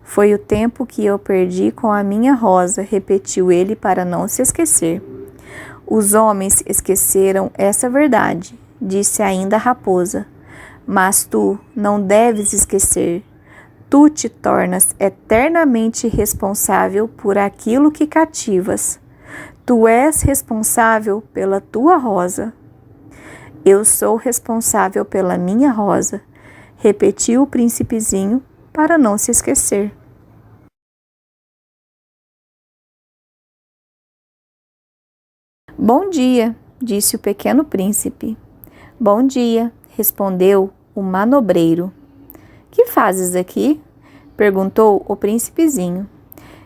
Foi o tempo que eu perdi com a minha rosa, repetiu ele para não se esquecer. Os homens esqueceram essa verdade, disse ainda a raposa. Mas tu não deves esquecer. Tu te tornas eternamente responsável por aquilo que cativas. Tu és responsável pela tua rosa. Eu sou responsável pela minha rosa, repetiu o príncipezinho para não se esquecer. Bom dia, disse o pequeno príncipe. Bom dia, respondeu o manobreiro. Que fazes aqui? Perguntou o príncipezinho.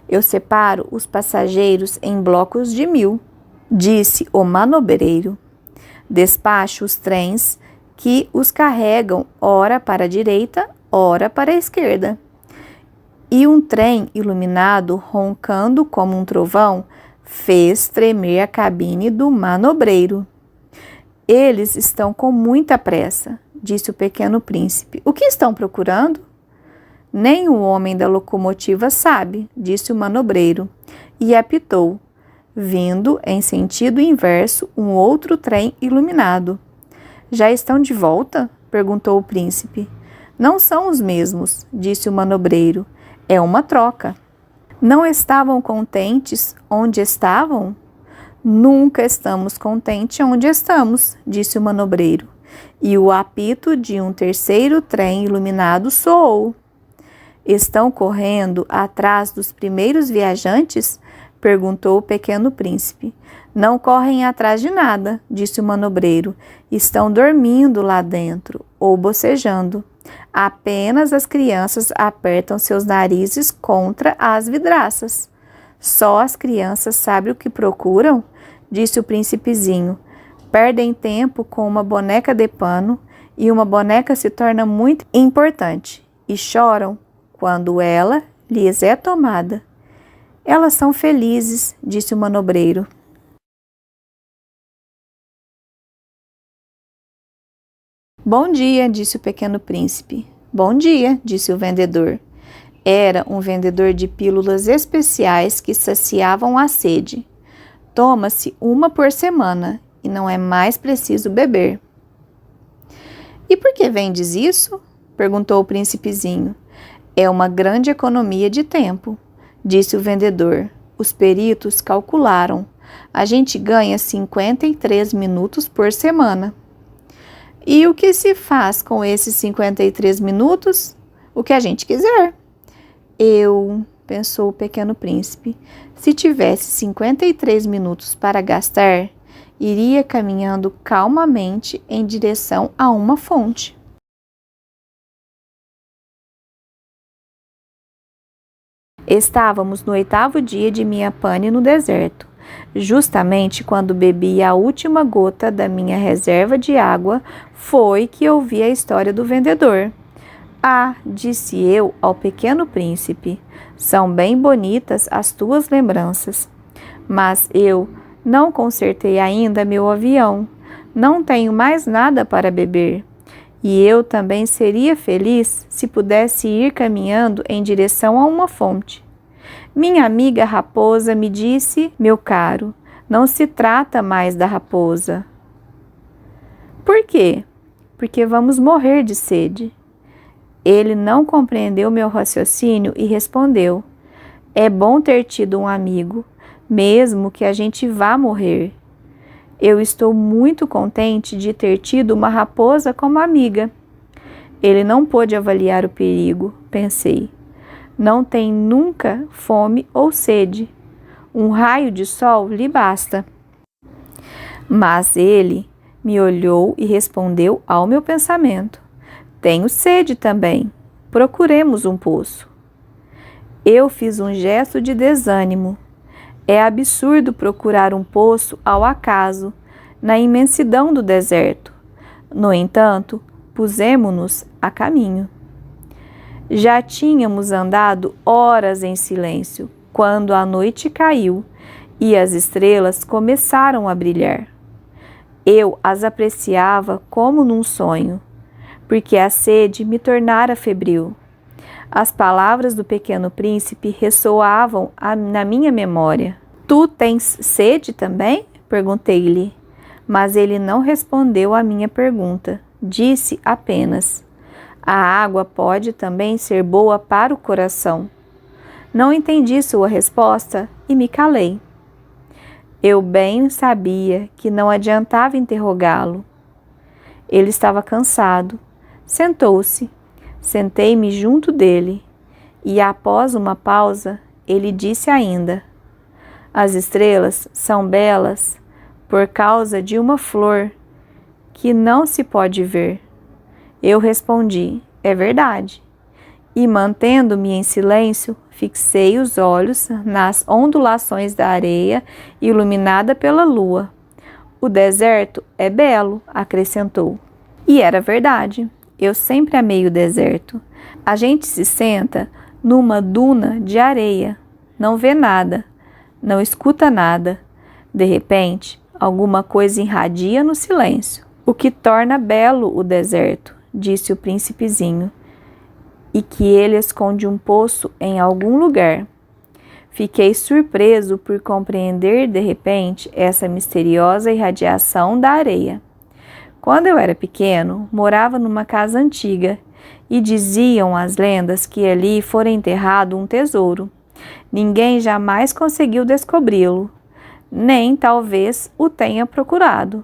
Eu separo os passageiros em blocos de 1000, disse o manobreiro. Despacho os trens que os carregam ora para a direita, ora para a esquerda. E um trem iluminado, roncando como um trovão, fez tremer a cabine do manobreiro. Eles estão com muita pressa, disse o pequeno príncipe. O que estão procurando? Nem o homem da locomotiva sabe, disse o manobreiro, e apitou, vindo em sentido inverso um outro trem iluminado. Já estão de volta? Perguntou o príncipe. Não são os mesmos, disse o manobreiro. É uma troca. Não estavam contentes onde estavam? Nunca estamos contentes onde estamos, disse o manobreiro. E o apito de um terceiro trem iluminado soou. Estão correndo atrás dos primeiros viajantes? Perguntou o pequeno príncipe. Não correm atrás de nada, disse o manobreiro. Estão dormindo lá dentro, ou bocejando. Apenas as crianças apertam seus narizes contra as vidraças. Só as crianças sabem o que procuram, disse o príncipezinho. Perdem tempo com uma boneca de pano e uma boneca se torna muito importante e choram quando ela lhes é tomada. Elas são felizes, disse o manobreiro. Bom dia, disse o pequeno príncipe. Bom dia, disse o vendedor. Era um vendedor de pílulas especiais que saciavam a sede. Toma-se uma por semana e não é mais preciso beber. E por que vendes isso? Perguntou o príncipezinho. É uma grande economia de tempo, disse o vendedor. Os peritos calcularam. A gente ganha 53 minutos por semana. E o que se faz com esses 53 minutos? O que a gente quiser. Pensou o pequeno príncipe, se tivesse 53 minutos para gastar, iria caminhando calmamente em direção a uma fonte. Estávamos no 8º dia de minha pane no deserto. Justamente quando bebi a última gota da minha reserva de água, foi que ouvi a história do vendedor. Ah, disse eu ao pequeno príncipe, são bem bonitas as tuas lembranças. Mas eu não consertei ainda meu avião, não tenho mais nada para beber. E eu também seria feliz se pudesse ir caminhando em direção a uma fonte. Minha amiga raposa me disse, meu caro, não se trata mais da raposa. Por quê? Porque vamos morrer de sede. Ele não compreendeu meu raciocínio e respondeu, é bom ter tido um amigo, mesmo que a gente vá morrer. Eu estou muito contente de ter tido uma raposa como amiga. Ele não pôde avaliar o perigo, pensei. Não tem nunca fome ou sede. Um raio de sol lhe basta. Mas ele me olhou e respondeu ao meu pensamento. Tenho sede também. Procuremos um poço. Eu fiz um gesto de desânimo. É absurdo procurar um poço ao acaso, na imensidão do deserto. No entanto, pusemo-nos a caminho. Já tínhamos andado horas em silêncio, quando a noite caiu e as estrelas começaram a brilhar. Eu as apreciava como num sonho, porque a sede me tornara febril. As palavras do pequeno príncipe ressoavam na minha memória. Tu tens sede também? Perguntei-lhe, mas ele não respondeu à minha pergunta. Disse apenas, a água pode também ser boa para o coração. Não entendi sua resposta e me calei. Eu bem sabia que não adiantava interrogá-lo. Ele estava cansado. Sentou-se. Sentei-me junto dele e, após uma pausa, ele disse ainda: as estrelas são belas por causa de uma flor que não se pode ver. Eu respondi: é verdade. E, mantendo-me em silêncio, fixei os olhos nas ondulações da areia iluminada pela lua. O deserto é belo, acrescentou. E era verdade. Eu sempre amei o deserto. A gente se senta numa duna de areia, não vê nada, não escuta nada. De repente, alguma coisa irradia no silêncio. O que torna belo o deserto, disse o príncipezinho, e que ele esconde um poço em algum lugar. Fiquei surpreso por compreender de repente essa misteriosa irradiação da areia. Quando eu era pequeno, morava numa casa antiga e diziam as lendas que ali fora enterrado um tesouro. Ninguém jamais conseguiu descobri-lo, nem talvez o tenha procurado.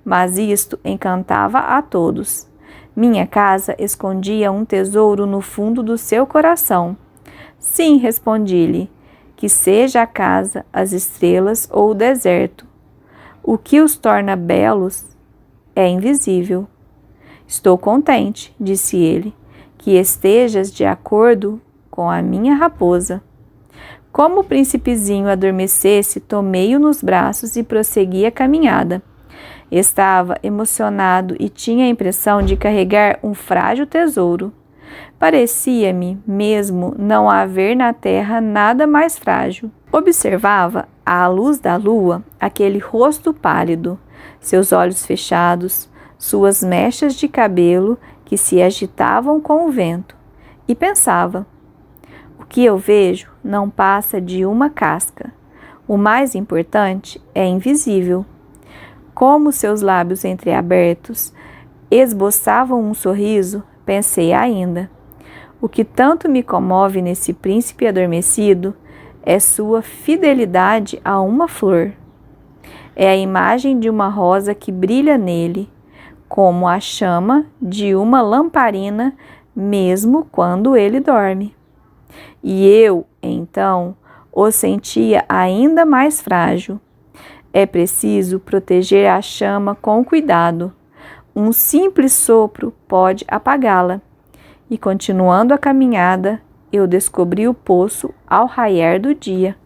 Mas isto encantava a todos. Minha casa escondia um tesouro no fundo do seu coração. Sim, respondi-lhe, que seja a casa, as estrelas ou o deserto. O que os torna belos é invisível. Estou contente, disse ele, que estejas de acordo com a minha raposa. Como o príncipezinho adormecesse, tomei-o nos braços e prossegui a caminhada. Estava emocionado e tinha a impressão de carregar um frágil tesouro. Parecia-me mesmo não haver na terra nada mais frágil. Observava, à luz da lua, aquele rosto pálido, seus olhos fechados, suas mechas de cabelo que se agitavam com o vento, e pensava: o que eu vejo não passa de uma casca. O mais importante é invisível. Como seus lábios entreabertos esboçavam um sorriso, pensei ainda: o que tanto me comove nesse príncipe adormecido é sua fidelidade a uma flor. É a imagem de uma rosa que brilha nele, como a chama de uma lamparina, mesmo quando ele dorme. E eu, então, o sentia ainda mais frágil. É preciso proteger a chama com cuidado. Um simples sopro pode apagá-la. E continuando a caminhada, eu descobri o poço ao raiar do dia.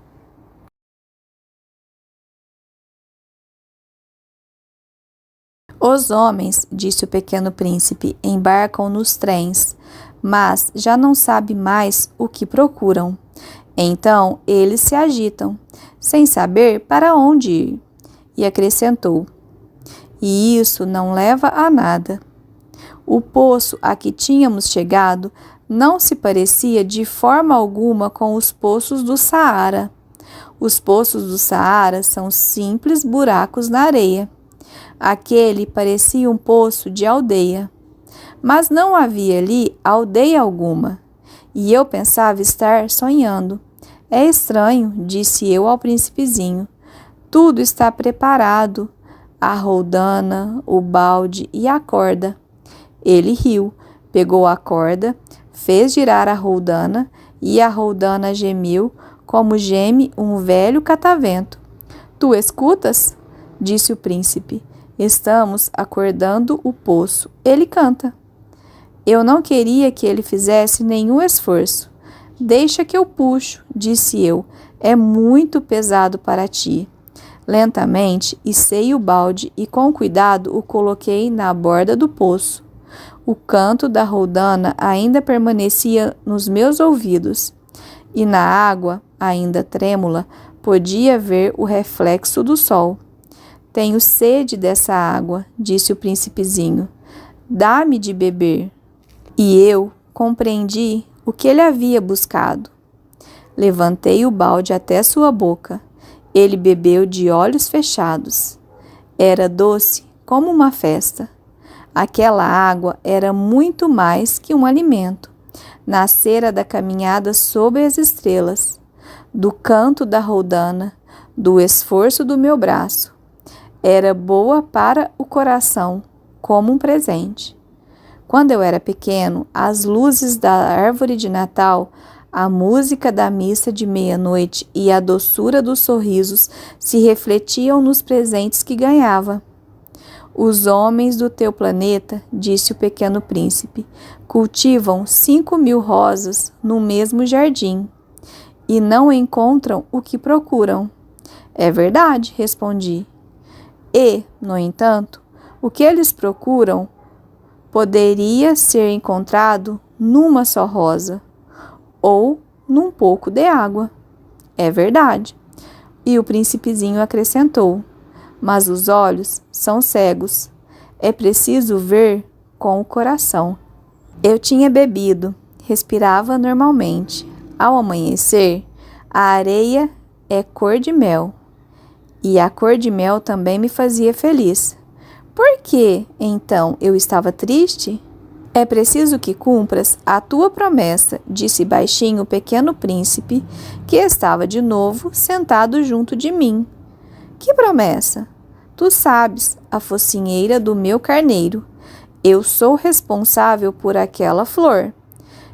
Os homens, disse o pequeno príncipe, embarcam nos trens, mas já não sabem mais o que procuram. Então eles se agitam, sem saber para onde ir. E acrescentou: e isso não leva a nada. O poço a que tínhamos chegado não se parecia de forma alguma com os poços do Saara. Os poços do Saara são simples buracos na areia. Aquele parecia um poço de aldeia. Mas não havia ali aldeia alguma. E eu pensava estar sonhando. É estranho, disse eu ao príncipezinho. Tudo está preparado. A roldana, o balde e a corda. Ele riu, pegou a corda, fez girar a roldana e a roldana gemiu como geme um velho catavento. Tu escutas? Disse o príncipe. Estamos acordando o poço. Ele canta. Eu não queria que ele fizesse nenhum esforço. Deixa que eu puxo, disse eu. É muito pesado para ti. Lentamente içei o balde e com cuidado o coloquei na borda do poço. O canto da roldana ainda permanecia nos meus ouvidos, e na água, ainda trêmula, podia ver o reflexo do sol. Tenho sede dessa água, disse o príncipezinho. Dá-me de beber. E eu compreendi o que ele havia buscado. Levantei o balde até sua boca. Ele bebeu de olhos fechados. Era doce como uma festa. Aquela água era muito mais que um alimento. Nascera da caminhada sob as estrelas, do canto da roldana, do esforço do meu braço. Era boa para o coração, como um presente. Quando eu era pequeno, as luzes da árvore de Natal A música da missa de meia-noite e a doçura dos sorrisos se refletiam nos presentes que ganhava. Os homens do teu planeta, disse o pequeno príncipe, cultivam 5.000 rosas no mesmo jardim e não encontram o que procuram. É verdade, respondi. E, no entanto, o que eles procuram poderia ser encontrado numa só rosa ou num pouco de água. É verdade. E o príncipezinho acrescentou: mas os olhos são cegos. É preciso ver com o coração. Eu tinha bebido, respirava normalmente. Ao amanhecer, a areia é cor de mel. E a cor de mel também me fazia feliz. Por que, então, eu estava triste? É preciso que cumpras a tua promessa, disse baixinho o pequeno príncipe, que estava de novo sentado junto de mim. Que promessa? Tu sabes, a focinheira do meu carneiro. Eu sou responsável por aquela flor.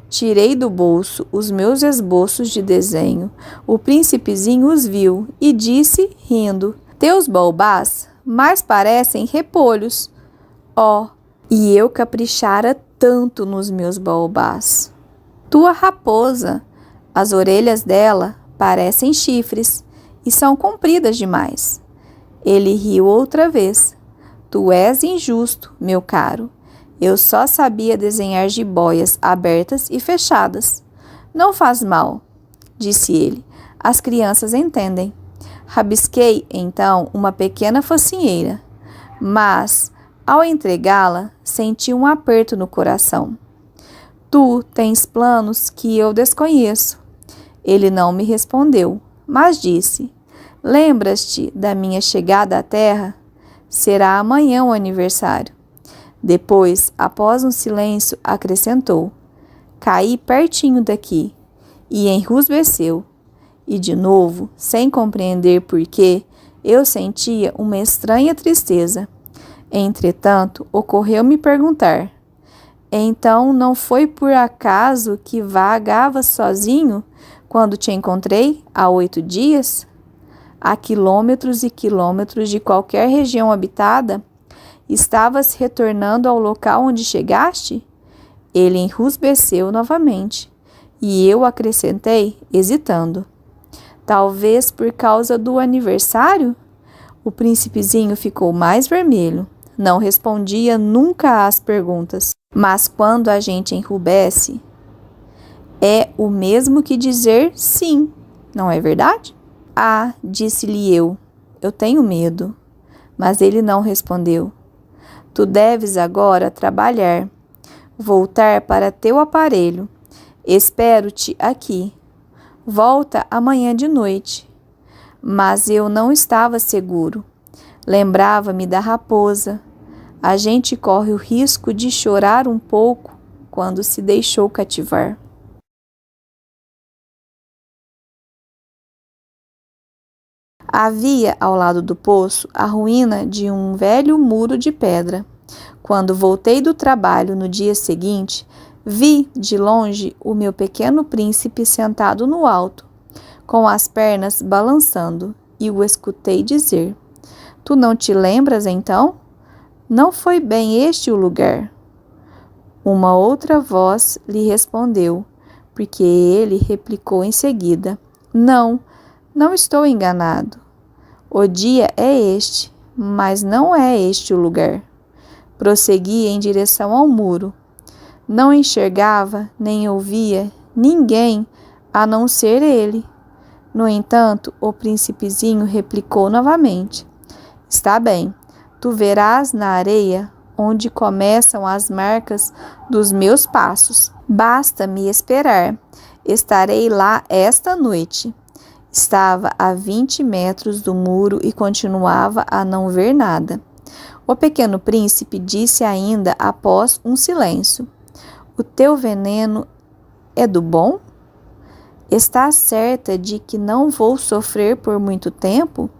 Tirei do bolso os meus esboços de desenho. O príncipezinho os viu e disse, rindo: teus baobás mais parecem repolhos. Oh, e eu caprichara tanto nos meus baobás. Tua raposa, as orelhas dela parecem chifres e são compridas demais. Ele riu outra vez. Tu és injusto, meu caro. Eu só sabia desenhar jiboias abertas e fechadas. Não faz mal, disse ele. As crianças entendem. Rabisquei, então, uma pequena focinheira, mas, ao entregá-la, senti um aperto no coração. Tu tens planos que eu desconheço. Ele não me respondeu, mas disse: lembras-te da minha chegada à Terra? Será amanhã o aniversário. Depois, após um silêncio, acrescentou: caí pertinho daqui, e enrusbeceu. E de novo, sem compreender por quê, eu sentia uma estranha tristeza. Entretanto, ocorreu-me perguntar: então não foi por acaso que vagavas sozinho quando te encontrei há 8 dias? A quilômetros e quilômetros de qualquer região habitada? Estavas retornando ao local onde chegaste? Ele enrusbeceu novamente, e eu acrescentei, hesitando: talvez por causa do aniversário? O príncipezinho ficou mais vermelho. Não respondia nunca às perguntas. Mas quando a gente enrubesce, é o mesmo que dizer sim, não é verdade? Ah, disse-lhe eu tenho medo. Mas ele não respondeu. Tu deves agora trabalhar, voltar para teu aparelho. Espero-te aqui. Volta amanhã de noite. Mas eu não estava seguro. Lembrava-me da raposa. A gente corre o risco de chorar um pouco quando se deixou cativar. Havia ao lado do poço a ruína de um velho muro de pedra. Quando voltei do trabalho no dia seguinte, vi de longe o meu pequeno príncipe sentado no alto, com as pernas balançando, e o escutei dizer: tu não te lembras então? Não foi bem este o lugar? Uma outra voz lhe respondeu, porque ele replicou em seguida: não estou enganado. O dia é este, mas não é este o lugar. Prossegui em direção ao muro. Não enxergava nem ouvia ninguém a não ser ele. No entanto, o príncipezinho replicou novamente: está bem, tu verás na areia onde começam as marcas dos meus passos. Basta-me esperar. Estarei lá esta noite. Estava a 20 metros do muro e continuava a não ver nada. O pequeno príncipe disse ainda após um silêncio: o teu veneno é do bom? Estás certa de que não vou sofrer por muito tempo?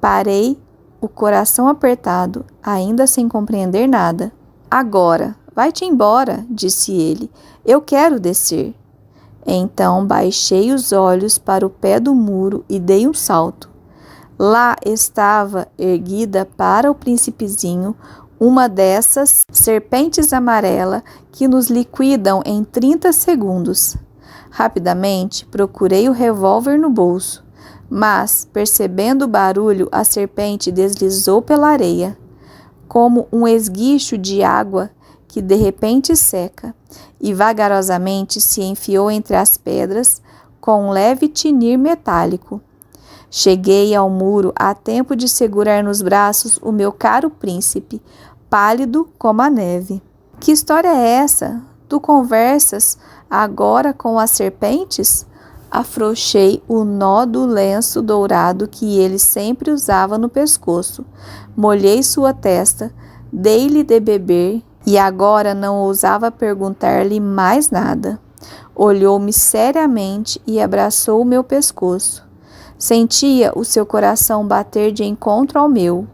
Parei, o coração apertado, ainda sem compreender nada. Agora, vai-te embora, disse ele. Eu quero descer. Então baixei os olhos para o pé do muro e dei um salto. Lá estava, erguida para o príncipezinho, uma dessas serpentes amarelas que nos liquidam em 30 segundos. Rapidamente procurei o revólver no bolso, mas, percebendo o barulho, a serpente deslizou pela areia, como um esguicho de água que de repente seca, e vagarosamente se enfiou entre as pedras com um leve tinir metálico. Cheguei ao muro a tempo de segurar nos braços o meu caro príncipe, pálido como a neve. Que história é essa? Tu conversas agora com as serpentes? Afrouxei o nó do lenço dourado que ele sempre usava no pescoço. Molhei sua testa, dei-lhe de beber e agora não ousava perguntar-lhe mais nada. Olhou-me seriamente e abraçou o meu pescoço. Sentia o seu coração bater de encontro ao meu,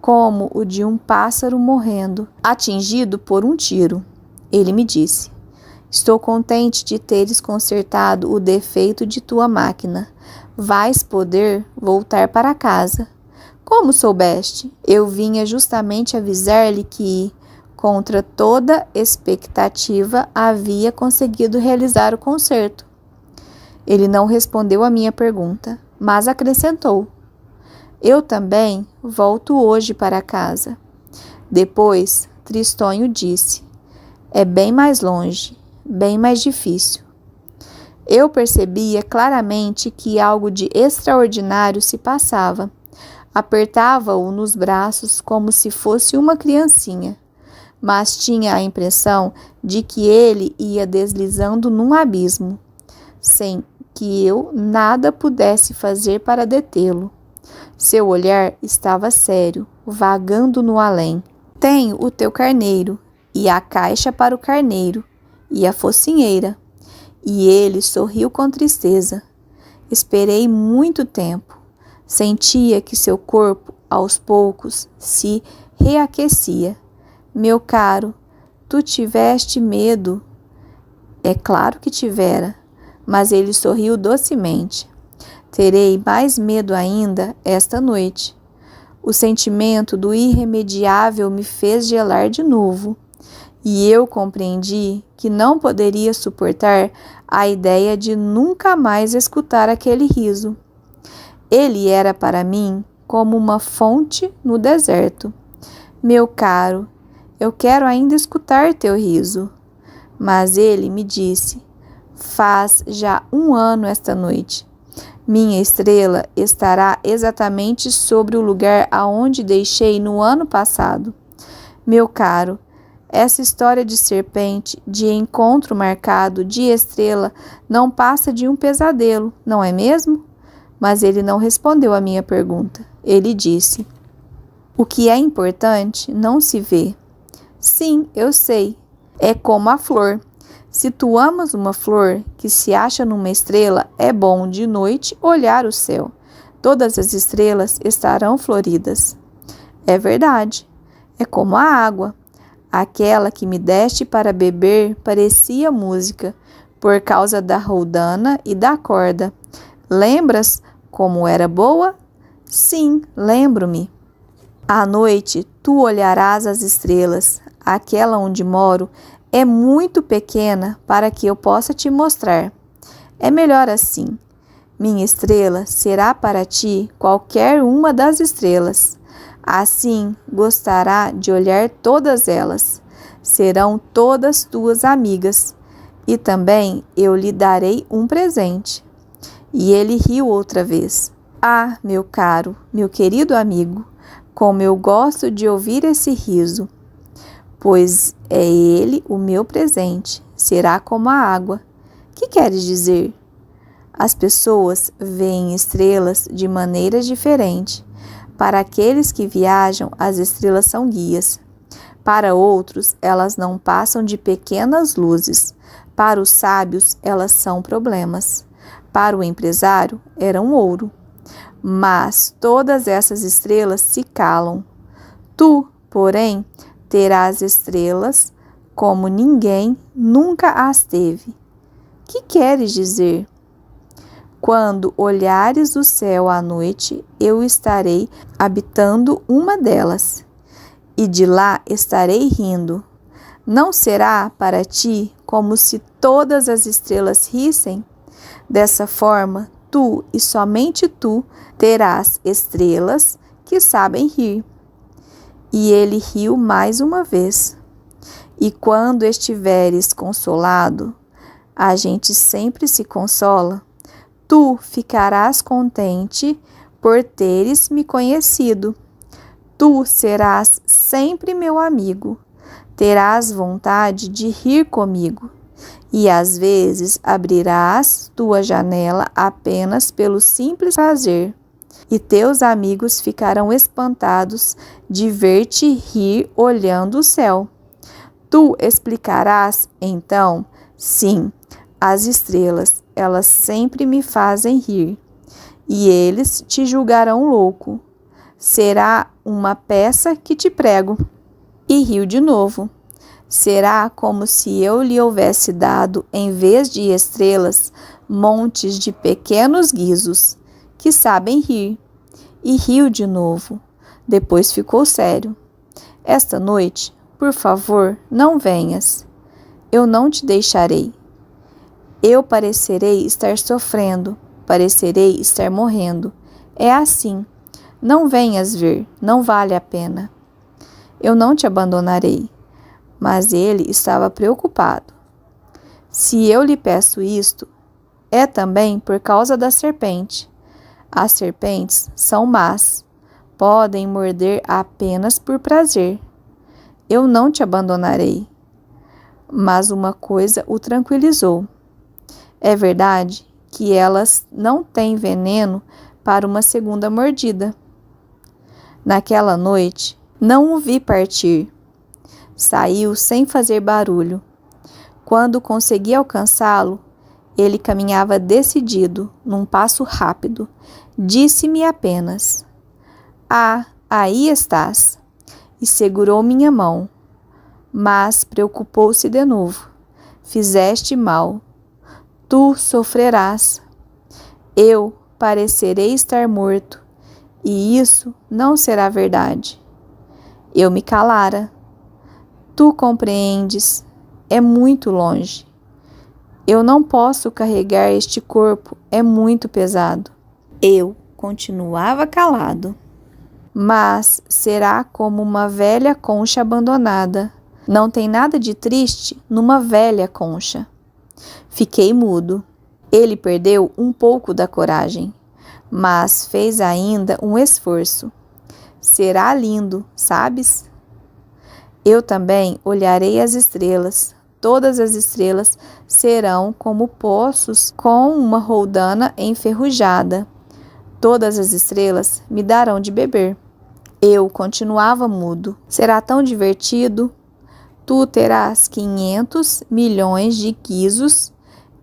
como o de um pássaro morrendo, atingido por um tiro. Ele me disse: estou contente de teres consertado o defeito de tua máquina. Vais poder voltar para casa. Como soubeste? Eu vinha justamente avisar-lhe que, contra toda expectativa, havia conseguido realizar o conserto. Ele não respondeu à minha pergunta, mas acrescentou: eu também volto hoje para casa. Depois, Tristonho disse: é bem mais longe, bem mais difícil. Eu percebia claramente que algo de extraordinário se passava. Apertava-o nos braços como se fosse uma criancinha, mas tinha a impressão de que ele ia deslizando num abismo, sem que eu nada pudesse fazer para detê-lo. Seu olhar estava sério, vagando no além. Tenho o teu carneiro, e a caixa para o carneiro, e a focinheira. E ele sorriu com tristeza. Esperei muito tempo. Sentia que seu corpo, aos poucos, se reaquecia. Meu caro, tu tiveste medo? É claro que tivera, mas ele sorriu docemente. Terei mais medo ainda esta noite. O sentimento do irremediável me fez gelar de novo, e eu compreendi que não poderia suportar a ideia de nunca mais escutar aquele riso. Ele era para mim como uma fonte no deserto. Meu caro, eu quero ainda escutar teu riso. Mas ele me disse: faz já 1 ano esta noite. Minha estrela estará exatamente sobre o lugar aonde deixei no ano passado. Meu caro, essa história de serpente, de encontro marcado, de estrela, não passa de um pesadelo, não é mesmo? Mas ele não respondeu à minha pergunta. Ele disse: o que é importante não se vê. Sim, eu sei. É como a flor. Se tu amas uma flor que se acha numa estrela, é bom de noite olhar o céu. Todas as estrelas estarão floridas. É verdade. É como a água. Aquela que me deste para beber parecia música, por causa da roldana e da corda. Lembras como era boa? Sim, lembro-me. À noite, tu olharás as estrelas. Aquela onde moro é muito pequena para que eu possa te mostrar. É melhor assim. Minha estrela será para ti qualquer uma das estrelas. Assim, gostará de olhar todas elas. Serão todas tuas amigas. E também eu lhe darei um presente. E ele riu outra vez. Ah, meu caro, meu querido amigo, como eu gosto de ouvir esse riso. Pois é ele o meu presente, será como a água. Que queres dizer? As pessoas veem estrelas de maneiras diferentes. Para aqueles que viajam, as estrelas são guias. Para outros, elas não passam de pequenas luzes. Para os sábios, elas são problemas. Para o empresário, eram ouro. Mas todas essas estrelas se calam. Tu, porém, terás estrelas como ninguém nunca as teve. Que queres dizer? Quando olhares o céu à noite, eu estarei habitando uma delas, e de lá estarei rindo. Não será para ti como se todas as estrelas rissem? Dessa forma, tu e somente tu terás estrelas que sabem rir. E ele riu mais uma vez. E quando estiveres consolado, a gente sempre se consola, tu ficarás contente por teres me conhecido. Tu serás sempre meu amigo, terás vontade de rir comigo, e às vezes abrirás tua janela apenas pelo simples prazer, e teus amigos ficarão espantados de ver-te rir olhando o céu. Tu explicarás, então, sim, as estrelas, elas sempre me fazem rir, e eles te julgarão louco. Será uma peça que te prego. E riu de novo. Será como se eu lhe houvesse dado, em vez de estrelas, montes de pequenos guizos, que sabem rir. E riu de novo. Depois ficou sério. Esta noite, por favor, não venhas. Eu não te deixarei. Eu parecerei estar sofrendo, parecerei estar morrendo. É assim. Não venhas ver, não vale a pena. Eu não te abandonarei. Mas ele estava preocupado. Se eu lhe peço isto, é também por causa da serpente. As serpentes são más, podem morder apenas por prazer. Eu não te abandonarei. Mas uma coisa o tranquilizou. É verdade que elas não têm veneno para uma segunda mordida. Naquela noite, não o vi partir. Saiu sem fazer barulho. Quando consegui alcançá-lo, ele caminhava decidido, num passo rápido. Disse-me apenas: "Ah, aí estás!" E segurou minha mão. Mas preocupou-se de novo. "Fizeste mal. Tu sofrerás. Eu parecerei estar morto. E isso não será verdade." Eu me calara. Tu compreendes, é muito longe. Eu não posso carregar este corpo, é muito pesado. Eu continuava calado. Mas será como uma velha concha abandonada. Não tem nada de triste numa velha concha. Fiquei mudo. Ele perdeu um pouco da coragem, mas fez ainda um esforço. Será lindo, sabes? Eu também olharei as estrelas. Todas as estrelas serão como poços com uma roldana enferrujada. Todas as estrelas me darão de beber. Eu continuava mudo. Será tão divertido. Tu terás 500 milhões de guizos.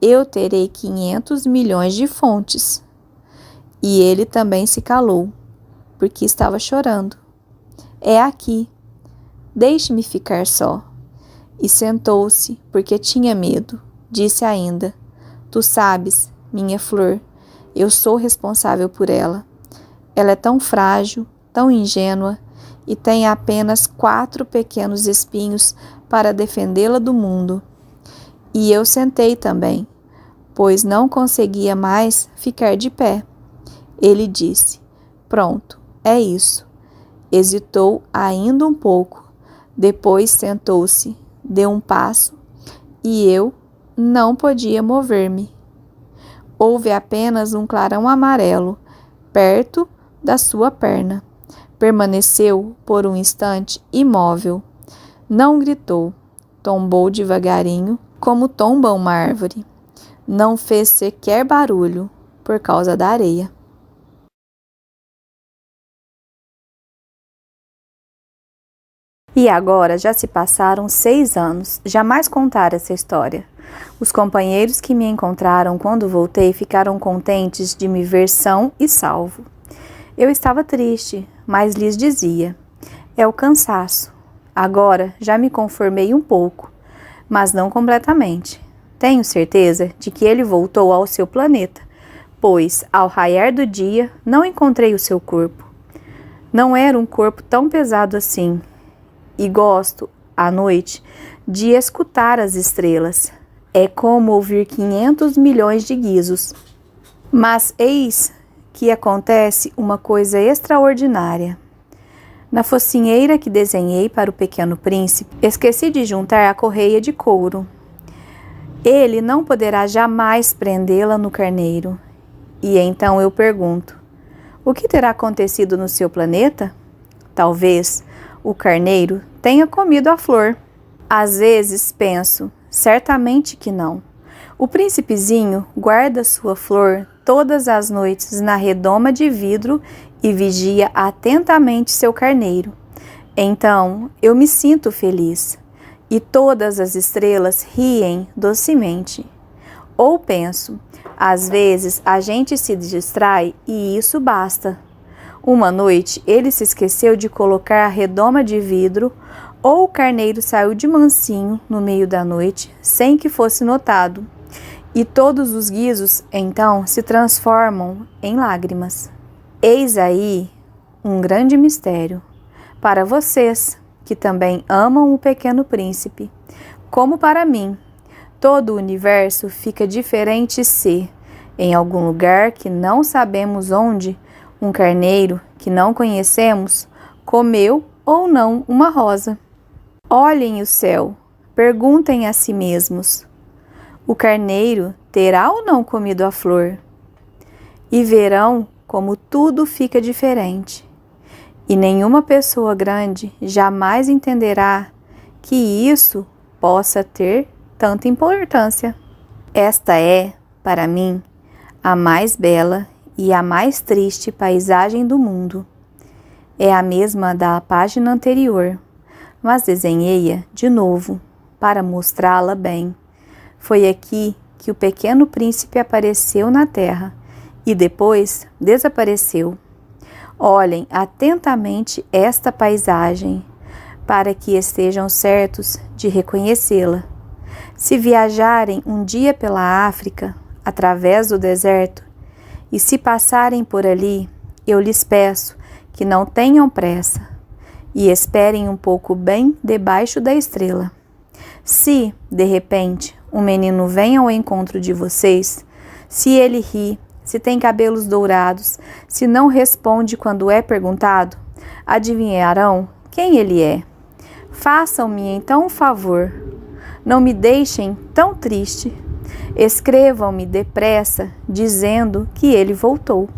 Eu terei 500 milhões de fontes. E ele também se calou, porque estava chorando. É aqui. Deixe-me ficar só. E sentou-se, porque tinha medo. Disse ainda: Tu sabes, minha flor, eu sou responsável por ela. Ela é tão frágil, tão ingênua, e tem apenas 4 pequenos espinhos para defendê-la do mundo. E eu sentei também, pois não conseguia mais ficar de pé. Ele disse: Pronto, é isso. Hesitou ainda um pouco. Depois sentou-se, deu um passo, e eu não podia mover-me. Houve apenas um clarão amarelo perto da sua perna. Permaneceu por um instante imóvel. Não gritou. Tombou devagarinho, como tomba uma árvore. Não fez sequer barulho por causa da areia. E agora já se passaram 6 anos, jamais contaram essa história. Os companheiros que me encontraram quando voltei ficaram contentes de me ver são e salvo. Eu estava triste, mas lhes dizia: é o cansaço. Agora já me conformei um pouco, mas não completamente. Tenho certeza de que ele voltou ao seu planeta, pois, ao raiar do dia, não encontrei o seu corpo. Não era um corpo tão pesado assim. E gosto, à noite, de escutar as estrelas. É como ouvir 500 milhões de guizos. Mas eis que acontece uma coisa extraordinária. Na focinheira que desenhei para o Pequeno Príncipe, esqueci de juntar a correia de couro. Ele não poderá jamais prendê-la no carneiro. E então eu pergunto: o que terá acontecido no seu planeta? Talvez o carneiro tenha comido a flor. Às vezes penso, certamente que não. O príncipezinho guarda sua flor todas as noites na redoma de vidro e vigia atentamente seu carneiro. Então eu me sinto feliz e todas as estrelas riem docemente. Ou penso, às vezes a gente se distrai e isso basta. Uma noite ele se esqueceu de colocar a redoma de vidro, ou o carneiro saiu de mansinho no meio da noite, sem que fosse notado, e todos os guizos então se transformam em lágrimas. Eis aí um grande mistério para vocês que também amam o Pequeno Príncipe. Como para mim, todo o universo fica diferente se, em algum lugar que não sabemos onde, um carneiro que não conhecemos comeu ou não uma rosa. Olhem o céu, perguntem a si mesmos: o carneiro terá ou não comido a flor? E verão como tudo fica diferente. E nenhuma pessoa grande jamais entenderá que isso possa ter tanta importância. Esta é, para mim, a mais bela e a mais triste paisagem do mundo. É a mesma da página anterior, mas desenhei-a de novo para mostrá-la bem. Foi aqui que o Pequeno Príncipe apareceu na Terra e depois desapareceu. Olhem atentamente esta paisagem, para que estejam certos de reconhecê-la. Se viajarem um dia pela África, através do deserto, e se passarem por ali, eu lhes peço que não tenham pressa e esperem um pouco bem debaixo da estrela. Se, de repente, um menino vem ao encontro de vocês, se ele ri, se tem cabelos dourados, se não responde quando é perguntado, adivinharão quem ele é. Façam-me então um favor. Não me deixem tão triste. Escrevam-me depressa dizendo que ele voltou.